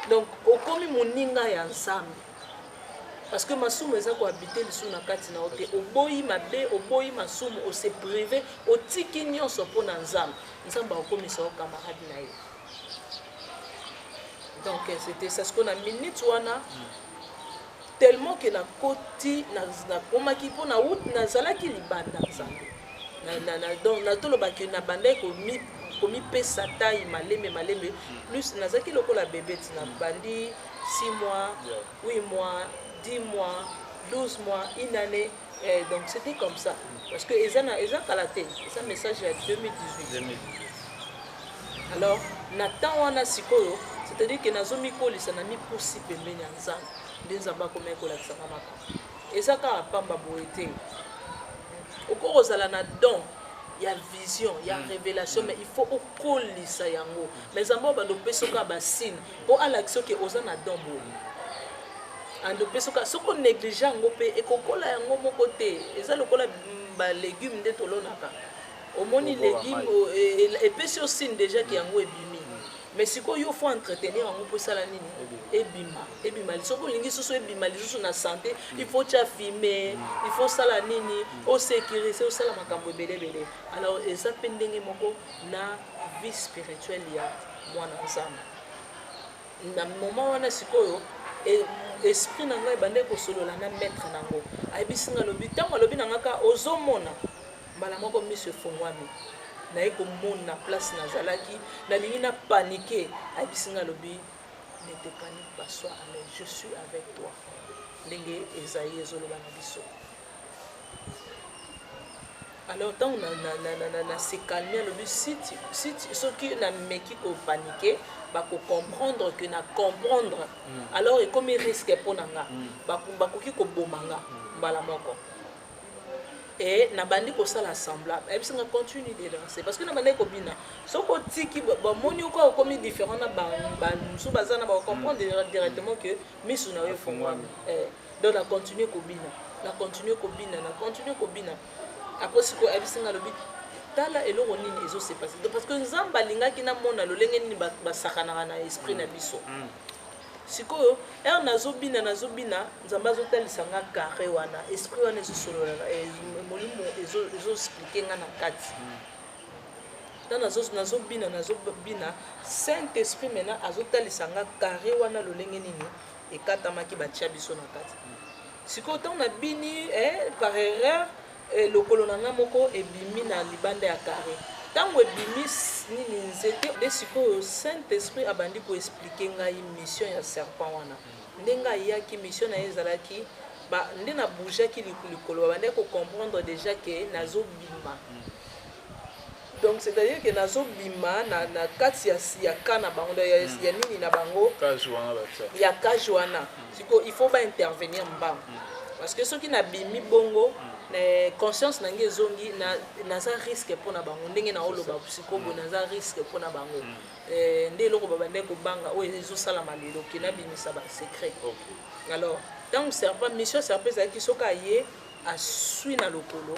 donc okomi moninga ya nzambe parce que masumu eza kohabite lisusu na kati na yo te oboyi mabe oboyi masumu ose privé otiki nyonso mpona nzambe nzambe akokomisa yo camarade na ye donc c'était ça ce qu'on a minute wana tellement que na koti nakomaki mpo na nazalaki libanda nzambe donc natolobaki na bandai komipesa taille malembe plus nazalaki lokola bébé ti na bandi 6 mois 8 mois 10 mois 12 mois une année donc c'était comme ça parce que eza kala te eza message ya 2018 alors na temps wana sikoyo c'est-à-dire que nazomikolisa na miposi pembeni ya nzambe nde nzambe akomi kolakisaka makambo eza kaka pamba boye te okokozala na don il y a vision, il y a révélation, mais il faut okolisa yango. Mais zamba ba lopesoka ba signe pour alaxio que ozana dombo. Ando pesoka soko négligeant yango pe ekokola yango moko te. Eza lokola ba légumes de tolonaka. Omoni légumes et pesio signe déjà que yango ebimi. Mais si il faut entretenir yango pour ça la nini ebima soko lingi soso ebima lisusu na santé, il faut tcha filmer, il faut ça la nini au sécuriser au sala makambo belebele. Alors eza pendenge moko na vie spirituelle ya mwana nzambe. Na moment wana sikoyo esprit na ngai bande ko solola na maître nango ayibisinga lobi tango lobi nangaka ozomona mbala moko miso fongwami na eko mona place nazalaki na lingi na paniquer ayibisinga lobi ne te panique pas, sois à l'aise, je suis avec toi. Ndenge Esaïe ezoloba na biso. Alors tant on a se calmer le but si ceux qui na meki ko paniquer ba ko comprendre que na comprendre alors et comme il risque pour nanga ba ko ko bomanga mbala moko et na bandi ko sala semblable et puis on continue de danser parce que na bandi ko bina soko tiki ba moni ko comme différent na ba musu bazana ba comprendre directement que misu na we fongwa donc na continuer ko bina na continuer ko bina après ce que abisinga lobi tala eloko nini ezo se passer parce que nzamba lingaki na mona lolenge nini ba sakana na esprit na biso sikoyo nazobina nzamba azotalisa nga carré wana esprit wana ezosolola molimo ezo expliquer nga na kati nazobina saint esprit maintenant azotalisa nga carré wana lolenge nini ekatamaki batia biso na kati sikoyo ntango na bini par erreur lokolo nanga moko ebimi na libanda ya carré tango ebimi nini nzete de sikoyo saint esprit abandi ko expliquer ngai mission ya serpent wana ndenga yaki mission na ezalaki ba nde na bougaki likolo babandi ko comprendre déjà que nazobima donc c'est-à-dire que nazobima na kati ya kana bango ya nini na bango ya kajwana siko il faut ba intervenir mba parce que ceux qui na bimi bongo na conscience nange zongi na za risque pour na bango ndenge na oloba psikobo na za risque pour na bango nde loko babande ko banga o ezo sala malelo ki na bimisa ba secret alors tant serpent mission serpent za ki soka ye a sui na lokolo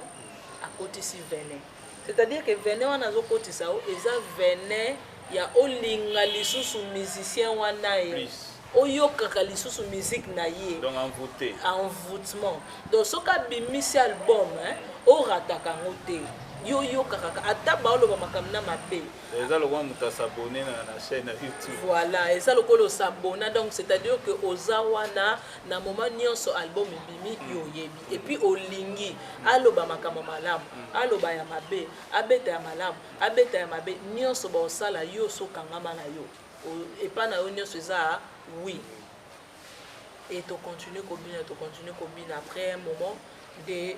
a côté si venin c'est-à-dire que venin wana zo côté ça eza venin ya olinga lisusu musicien wana ye oyokaka lisusu musique na ye donc envoûtement donc soka bimisi album orataka ngo te yoyokaka ata baoloba makambo na mabe eza lokwa moto asabone na chaîne ya YouTube voilà eza lokolo osabona donc c'est-à-dire que oza wana na moment nyonso album ebimi yoyebi et puis olingi aloba makambo malamu aloba ya mabe abeta ya malamu abeta ya mabe nyonso baosala yo sokangama na yo epa na yo nyonso eza oui et tu continues combiner après un moment de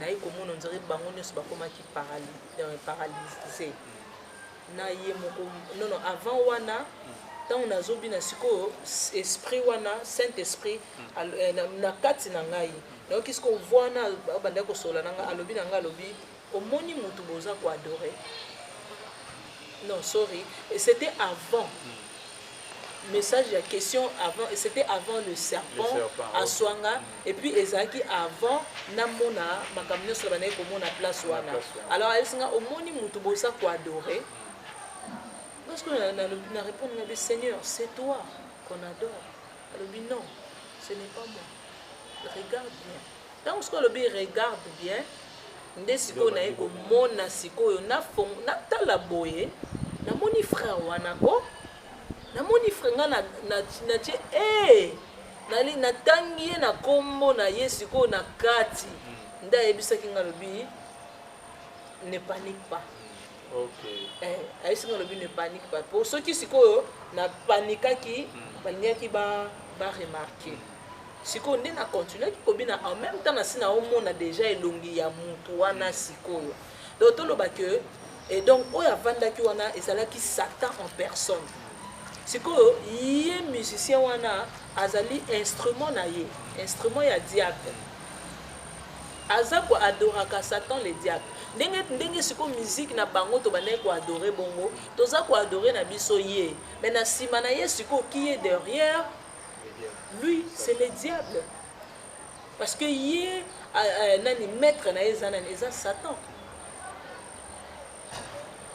naï comme on dirait bango ne se ba comme qui paralysé na ye moko non avant wana tant on a zobina siko esprit wana saint esprit na kati na ngai donc qu'est-ce qu'on voit na banda ko sola nanga alobi nanga alobi omoni mutu boza ko adorer non sorry et c'était avant message la question avant c'était avant le serpent à Swanga et puis ezaki avant namona makamno sur banaye ko mona place wana alors esinga omoni mutu bosa ko adorer parce que na répondre na Seigneur c'est toi qu'on adore alors non ce n'est pas moi regarde bien donc ce que le bien regarde bien nde siko na ko mona siko na tala boye na moni frère wana ko na moni frère na tie nali natangi na kombo na Yesu ko na kati nda yebisaki ngalobi ne panique pas ayisinga lobi ne panique pas pour ceux qui siko na panikaki balingaki ba remarquer siko nde na continuer ki kobina en même temps na sina omona déjà elongi ya mutu wana siko donc toloba que et donc oya vandaki wana ezalaki Satan en personne sikoyo ye musicien wana azali instrument na ye instrument ya diable aza ko adoraka Satan le diable ndenge siko musique na bango to banaye ko adorer bongo toza ko adorer na biso ye mais na sima na ye siko qui est derrière lui c'est le diable parce que ye nani maître na eza nani eza Satan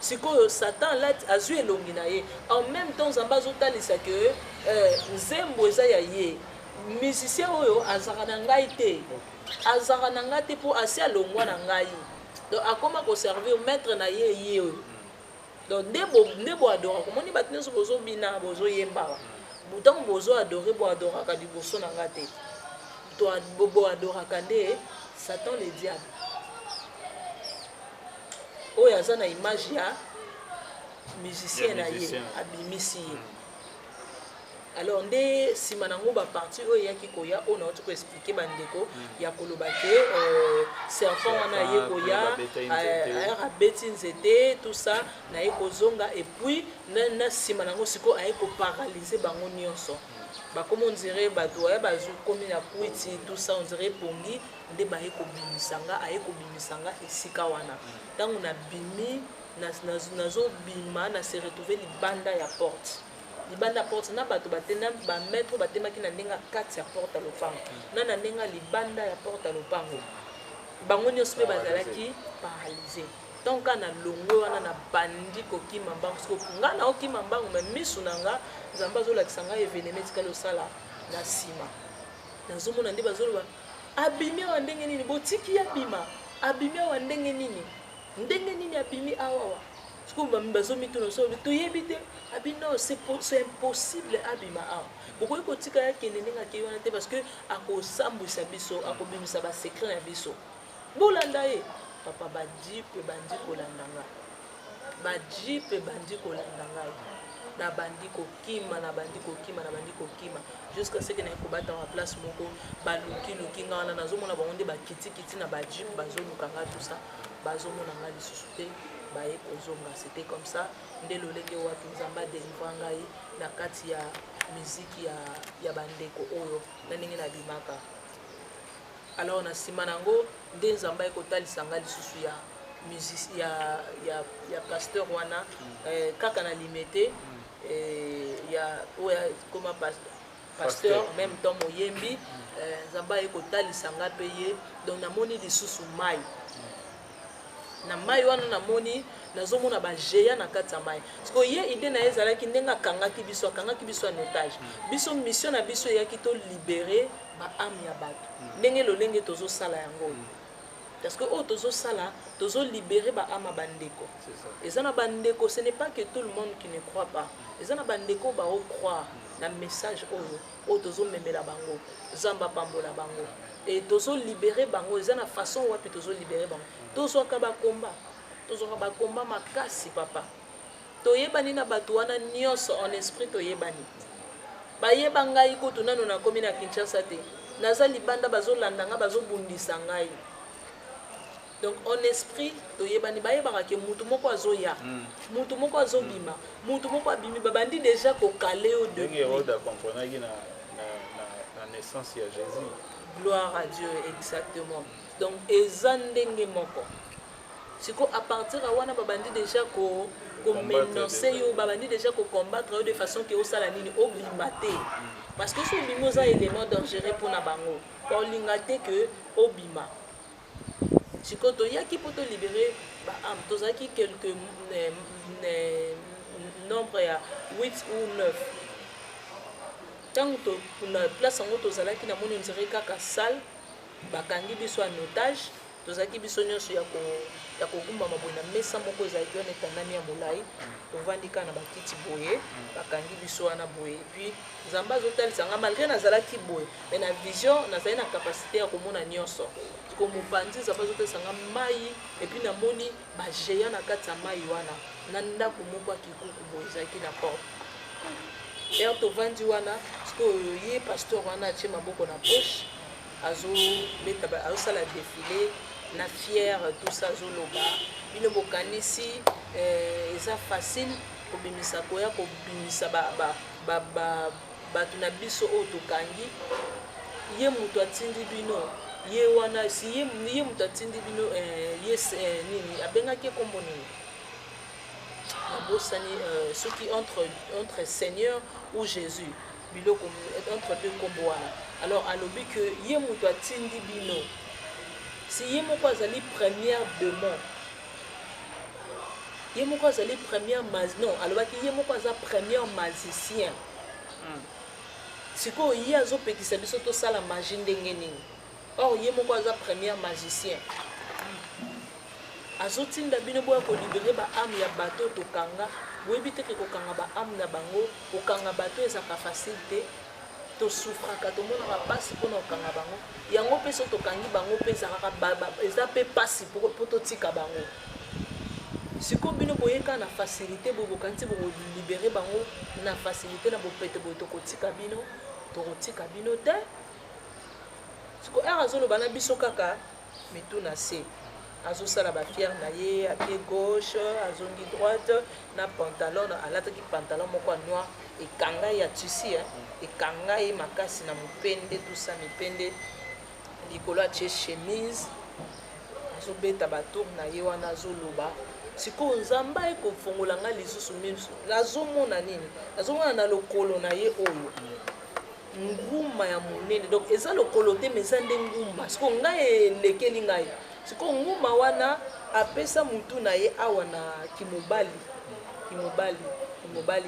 sikoyo Satan là azui elongi na ye en même temps nzambe azotalisa ke nzembo eza ya ye musicien oyo azaka na ngai te azaka na ngai te mpo asi alongwa na ngai donc akoma koservir maître na ye ye oyo donc nde boadora komoni bato nyonso bozobina bozoyembaka ntango bozoadore boadoraka liboso na ngai te boadoraka nde Satan le diable oyo aza na image ya musicien na ye abimisi ye alors nde nsima nango baparti oyo eyaki koya oyo nauti koexplike bandeko ya koloba ke serpent wana aye koya abeti nzete tout ça naye kozonga epuis na nsima nango sikoyo aye koparalyse bango nyonso bakomi ondire bato aya bazokomi na puiti tout ça ondire epongi nde baye kobimisanga aye kobimisanga esika wana ntango nabimi nazobima na se retrouve libanda ya porte libanda porte na bato batena bametre batemaki na ndenge kati ya porte ya lopango na ndenge libanda ya porte ya lopango bango nyonso mpe bazalaki paralyse donc na longwe wana na bandi kokima mbango siko nga na okima mbango me misu na nga nzambe azolakisa ngai evenema etikali osala na nsima nazomona nde bazoloba abimi awa ndenge nini botiki abima abimi awa ndenge nini abimi awawa siko bazomituna so toyebi te abi non c'est impossible abima awa bokoki kotika yakende ndenge akei wana te parce que akosambwisa biso akobimisa basekret na biso bolanda ye papa bajipe bandi kolanda ngai bajipe bandi kolanda ngai na bandi kokima jusqu'à ce que naye kobata na place moko baluki nga wana nazomona bango nde bakitikiti na bajipe bazoluka nga tout ça bazomona nga lisusu te baye kozonga c'était comme ça nde lolenge wapi nzambe adelivra ngai na kati ya miziki ya bandeko oyo na ndenge nabimaka alors na nsima nango nde nzambe aye kotalisa ngai lisusu ya pasteur wana kaka na limete ya oyo koma pasteur en même temps moyembi nzambe aye kotalisa ngai mpe ye donc namoni lisusu mai na mai wana namoni nazomona bageya na kati ya mai parce que ye ide na ye ezalaki ndenge akangaki biso en otage biso mission na biso eyaki tolibere baame ya bato ndenge lolenge tozosala yango parce que oyo tozosala tozolibere baame ya bandeko eza na bandeko ce n'est pas que tout le monde qui ne croit pas eza na bandeko baocroire na message oyo tozomemela bango nzambe apambola bango et tozolibere bango eza na façon wapi tozolibere bango tozwaka bakomba makasi papa toyebani na bato wana nyonso en esprit toyebani bayeba ngai kutu nano nakomi na Kinshasa te naza libanda bazolanda nga bazobundisa ngai donc en esprit toyebani bayebaka ke mutu moko azoya mutu moko azobima mutu moko abimi babandi déjà kokale o de na naissance ya Jésus. Gloire à Dieu, exactement. Donc eza ndenge moko siko à partir ya wana babandi déjà ko menacer yo babandi déjà ko combattre de façon que osala nini obima te parce que so bimo za élément dangereux pour na bango olinga te que obima siko to yaki pour te libérer ba am tozaki quelques nombre ya 8 ou 9 tanto na place yango tozalaki na moni nzere kaka salle bakangi biso en otage tozalaki biso nyonso ya kogumbama boye na mesa moko ezalaki wana etandami ya molai tovandi kaka na bakiti boye bakangi biso wana boye epuis nzambe azotalisanga malgré nazalaki boye mais na vision nazali na capacité ya komona nyonso ko mopanzi nzambe azotalisanga mai epuis namoni bageya na kati ya mai wana na ndako moko ya kikuku boye ezalaki na porte ere tovandi wana sikoyo ye pasteur wana atie maboko na poche azosala défilé na fière tout ça azoloba bino bokanisi eza facile kobimisa koya kobimisa bato na biso oyo tokangi ye moto atindi bino ye wana si ye mutatindi bino yes nini abengaki kombo nini nabosani soki entre Seigneur ou Jésus biloko entre deux kombo wana alors alobi que ye mutu atindi bino si ye moko azali première démon ye moko azali première non alobaki ye moko aza première magicien sikoyo ye azopekisa biso tosala magie ndenge nini or ye moko aza première magicien azotinda bino boya kolibere baame ya bato tokanga boyebi teke kokanga baame na bango kokanga bato ezaka facile te tosufraka tomonaka pasi mpona kokanga bango yango mpe so tokangi bango mpe ezalaka eza mpe pasi mpo totika bango sikoyo bino boyeka na facilité boye bokanisi bokolibere bango na facilité na bopete boye tokotika bino te sikoyo ere azoloba na biso kaka mitu na se azosala bafiere na ye apie gauche azongi droite na pantalon alataki pantalon moko ya noir ekanga ya tusi ekanga ye makasi na mopende tusa mipende likolo atie chemise azobeta batour na ye wana azoloba sikoyo nzambe ekofongola nga lisusu miso azomona nini azomona na lokolo na ye oyo nguma ya monene donc eza lokolo te mais eza nde nguma sikoyo ngai elekeli ngai sikoyo nguma wana apesa mutu na ye awa na kimobali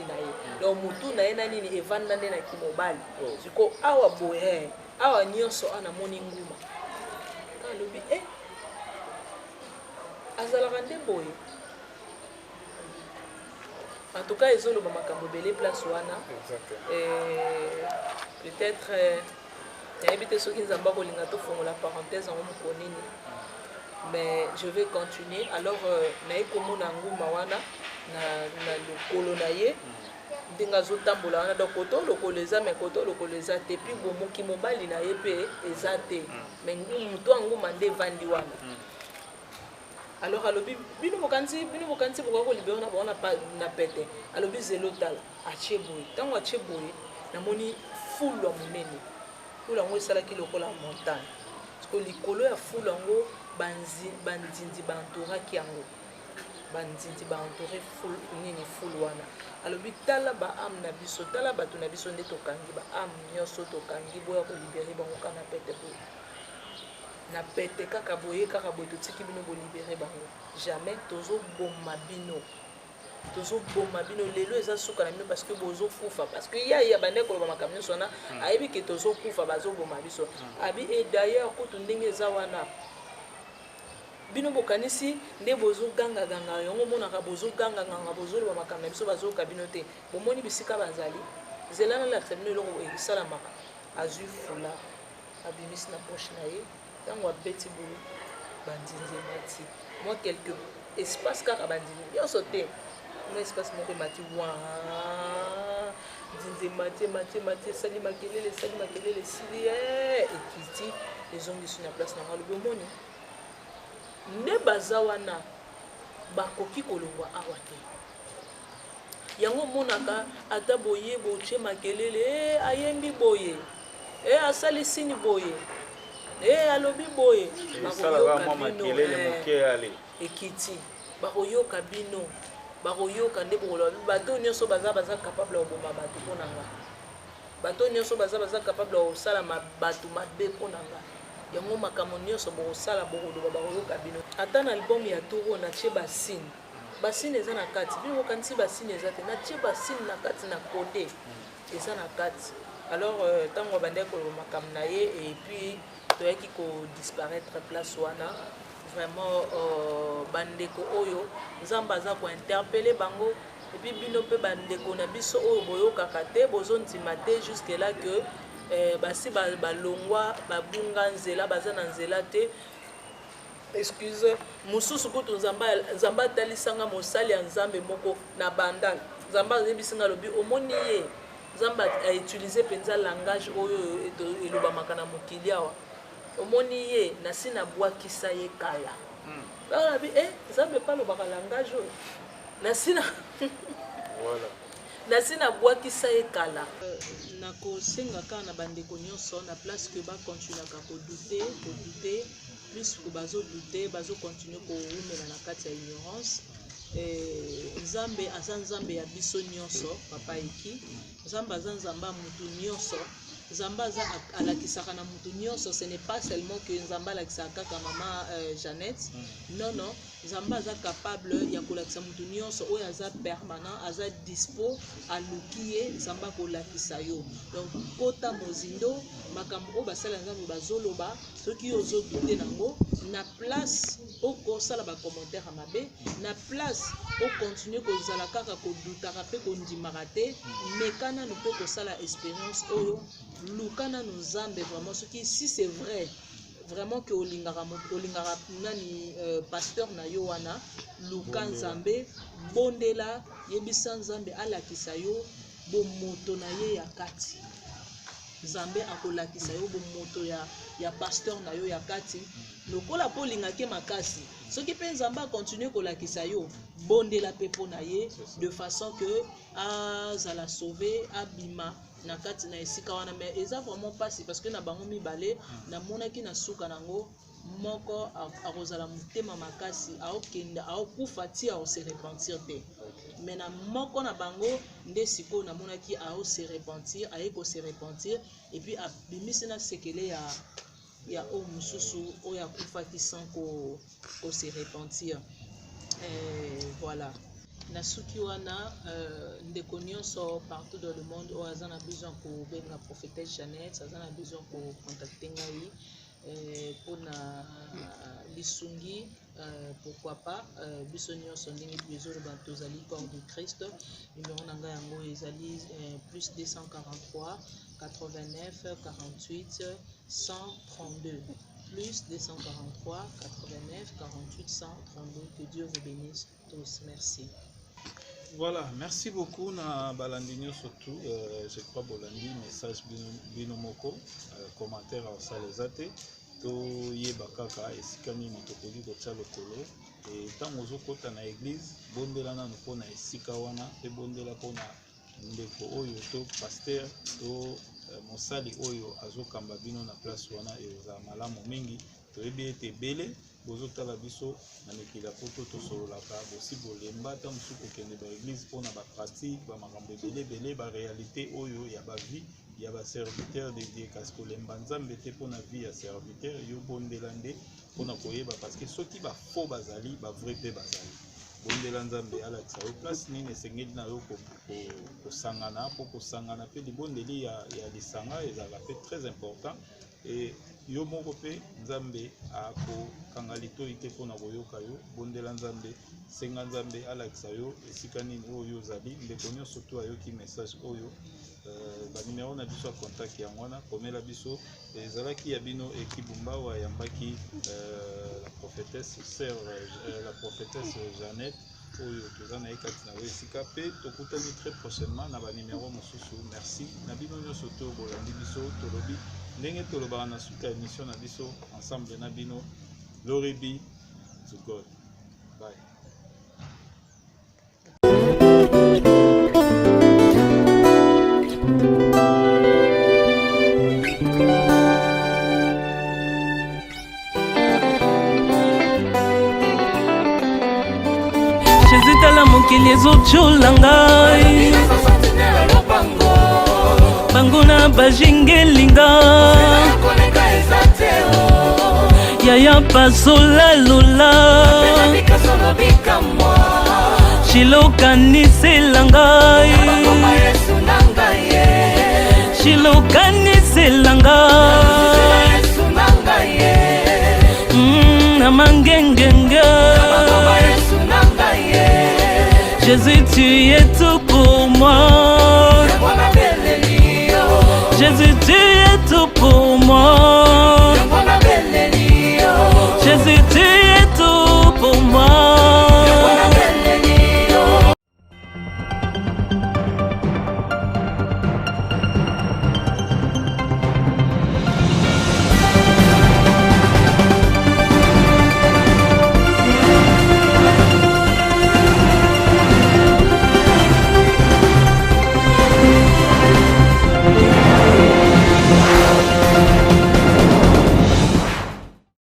na ye donc mutu na ye na nini evanda nde na kimobali sikoyo awa boye awa nyonso anamoni nguma alobi azalaka nde boye en tout cas ezoloba makambo ebele place wana peut-être nayebi te soki nzambe akolinga tofongola parenthèse yango mokonini mais je vais continuer alors naye komona nguma wana na lokolo na ye ndenge azotambola wana donc koto lokolo eza mais koto lokolo eza te puis bomoki mobali na ye mpe eza te mais moto ya nguma nde evandi wana alors alobi bino bokanisi bokoka kolibere na bango na pete alobi zelo tala atie boye ntango atie boye namoni fulu ya monene fulu yango esalaki lokola montagne parceke likolo ya fulu yango bandindi baentouraki yango bandindi baentoure nini fulu wana alobi tala baame na biso tala bato na biso nde tokangi baame nyonso tokangi boya kolibere bango kaka na pete boye na pete kaka boye totiki bino bolibere bango jamais tozoboma bino lelo eza suka na bino parce que bozokufa parce que ya bande koloba makambo nyonso wana ayebi ke tozokufa bazoboma biso abi et d'ailleurs kutu ndenge eza wana bino bokanisi nde bozogangaganga yango omonaka bozogangaganga bozoloba makambo na biso bazoyoka bino te bomoni bisika bazali zela nalakisa bino eloko esalamaka azwi fula abimisi na poche na ye ntango abeti boye bandindi emati mwa quelque espace kaka bandindi nyonso te mwa espace moko emati wa ndindi emati esali makelele esili ekiti ezongisi na place nango alobi omoni nde baza wana bakoki kolongwa awa te yango omonaka ata boye botie makelele ayembi boye asali sini boye alobi boye ekiti bakoyoka bino bakoyoka nde bokoloba bato nyonso baza capable ya koboma bato mpo na nga bato nyonso baza capable ya kosala bato mabe mpo na nga yango makambo nyonso bokosala bokoloba bakoyoka bino ata na album ya toro natie basine eza na kati bino bokanisi basine eza te natie basine na kati na kode eza na kati alors ntango bandeki koloba makambo na ye et puis toyaki kodisparaître place wana vraiment bandeko oyo nzambe aza kointerpele bango epuis bino mpe bandeko na biso oyo boyokaka te bozondima te jusque là que basi balongwa babunga nzela baza na nzela te excuse mosusu kutu nzambe atalisanga mosali ya nzambe moko na banda nzambe ayebisinga alobi omoni ye nzambe autilize mpenza langage oyo elobamaka na mokili awa omoni ye nasi nabwakisa ye kala balobi nzambe epa alobaka langage oyo nasi nabwakisa ye kala nakosenga kaka na bandeko nyonso na place que bakontinuaka kodute plus que bazodute bazokontinue kowumela na kati ya ignorance. Nzambe aza nzambe ya biso nyonso papa eki, nzambe aza nzambe ya mutu nyonso, nzambe aza alakisaka na mutu nyonso. Ce n'est pas seulement que nzambe alakisaka kaka mama Jeannette, non non, nzambe aza capable ya kolakisa mutu nyonso oyo aza permanent, aza dispo aluki ye nzambe akolakisa yo. Donc kota mozindo makambo oyo basala nzambe bazoloba soki yo ozodute nango na place okosala bacommentaire ya mabe, na place okontinue kozala kaka kodutaka mpe kondimaka te, mekana no mpe kosala expérience oyo lukana no nzambe vraiment soki si c'est vrai vraiment que olingaka nani pasteur na yo wana luka nzambe bondela yebisa nzambe alakisa yo bomoto na ye ya kati. Nzambe akolakisa yo bomoto ya pasteur na yo ya kati lokola po lingake makasi soki pe nzambe continue kolakisa yo bondela pepo na ye de façon que azala sauver abima na kati na esika wana. Mais eza vraiment pasi parce que na bango mibale na monaki na suka nango moko akozala mutema makasi aokenda aokufa ti aose repentir te, mais na moko na bango nde siko na monaki aose repentir aye se repentir et puis abimisi na sekele ya o mususu oyo akufaki sans ko se repentir. Voilà. Na suki wana ndeko nyonso partout dans le monde oyo aza na besoin kobenga prophétesse Jeannette, aza na besoin kocontacte ngai pona lisungi, pourquoi pas biso nyonso ndenge bizoloba tozali corps de Christ. Numéro na ngai yango ezali plus 243 89 48 132 plus 243 89 48 132. Que Dieu vous bénisse tous. Merci. Voilà, merci beaucoup na balandinyo surtout. Je crois bolandi message bino moko commentaire au salezate to yeba kaka esika nini tokoli kotia lokolo et ntango ozokota na église bondela nanu mpona esika wana mpe bondela mpona ndeko oyo to pasteur to mosali oyo azokamba bino na place wana ezala malamu mingi. Toyebi ete ebele bozotala biso na mikila poto tosololaka bosi bolemba ta mosusu kokende ba église mpona bapratique bamakambo ebele baréalité oyo ya bavie ya baserviteur de Dieu kasi kolemba nzambe te mpona vie ya serviteur yo bondela nde mpona koyeba parce que soki bafaux bazali bavrai mpe bazali. Bondela nzambe alakisa yo place nini esengeli na yo kosangana mpo kosangana mpe libondeli ya lisanga ezalaka mpe très important. Et yo moko pe nzambe akokanga litoi te mpona koyoka yo. Bondela nzambe senga nzambe alakisa yo esika nini oyo ozali. Ndeko nyonso to ayoki message oyo banimero na biso ya contact yango wana komela biso ezalaki ya bino ekibumba oyo ayambaki la prophétesse sœur la prophétesse Jeannette oyo toza na ye kati na yo esika mpe tokutani très prochainement na banimero mosusu. Merci na bino nyonso to bolandi biso tolobi ndenge tolobaka na suka émission na biso ensemble na bino. Glory be to God. Bye. Jésus tala mokili ezojola ngai bango na bajingelinga yaya pasola lola shilokanisela ngai shilokanisela ngai na mangengenge. Jésus, tu es tout pour moi. Jésus, tu es tout pour moi.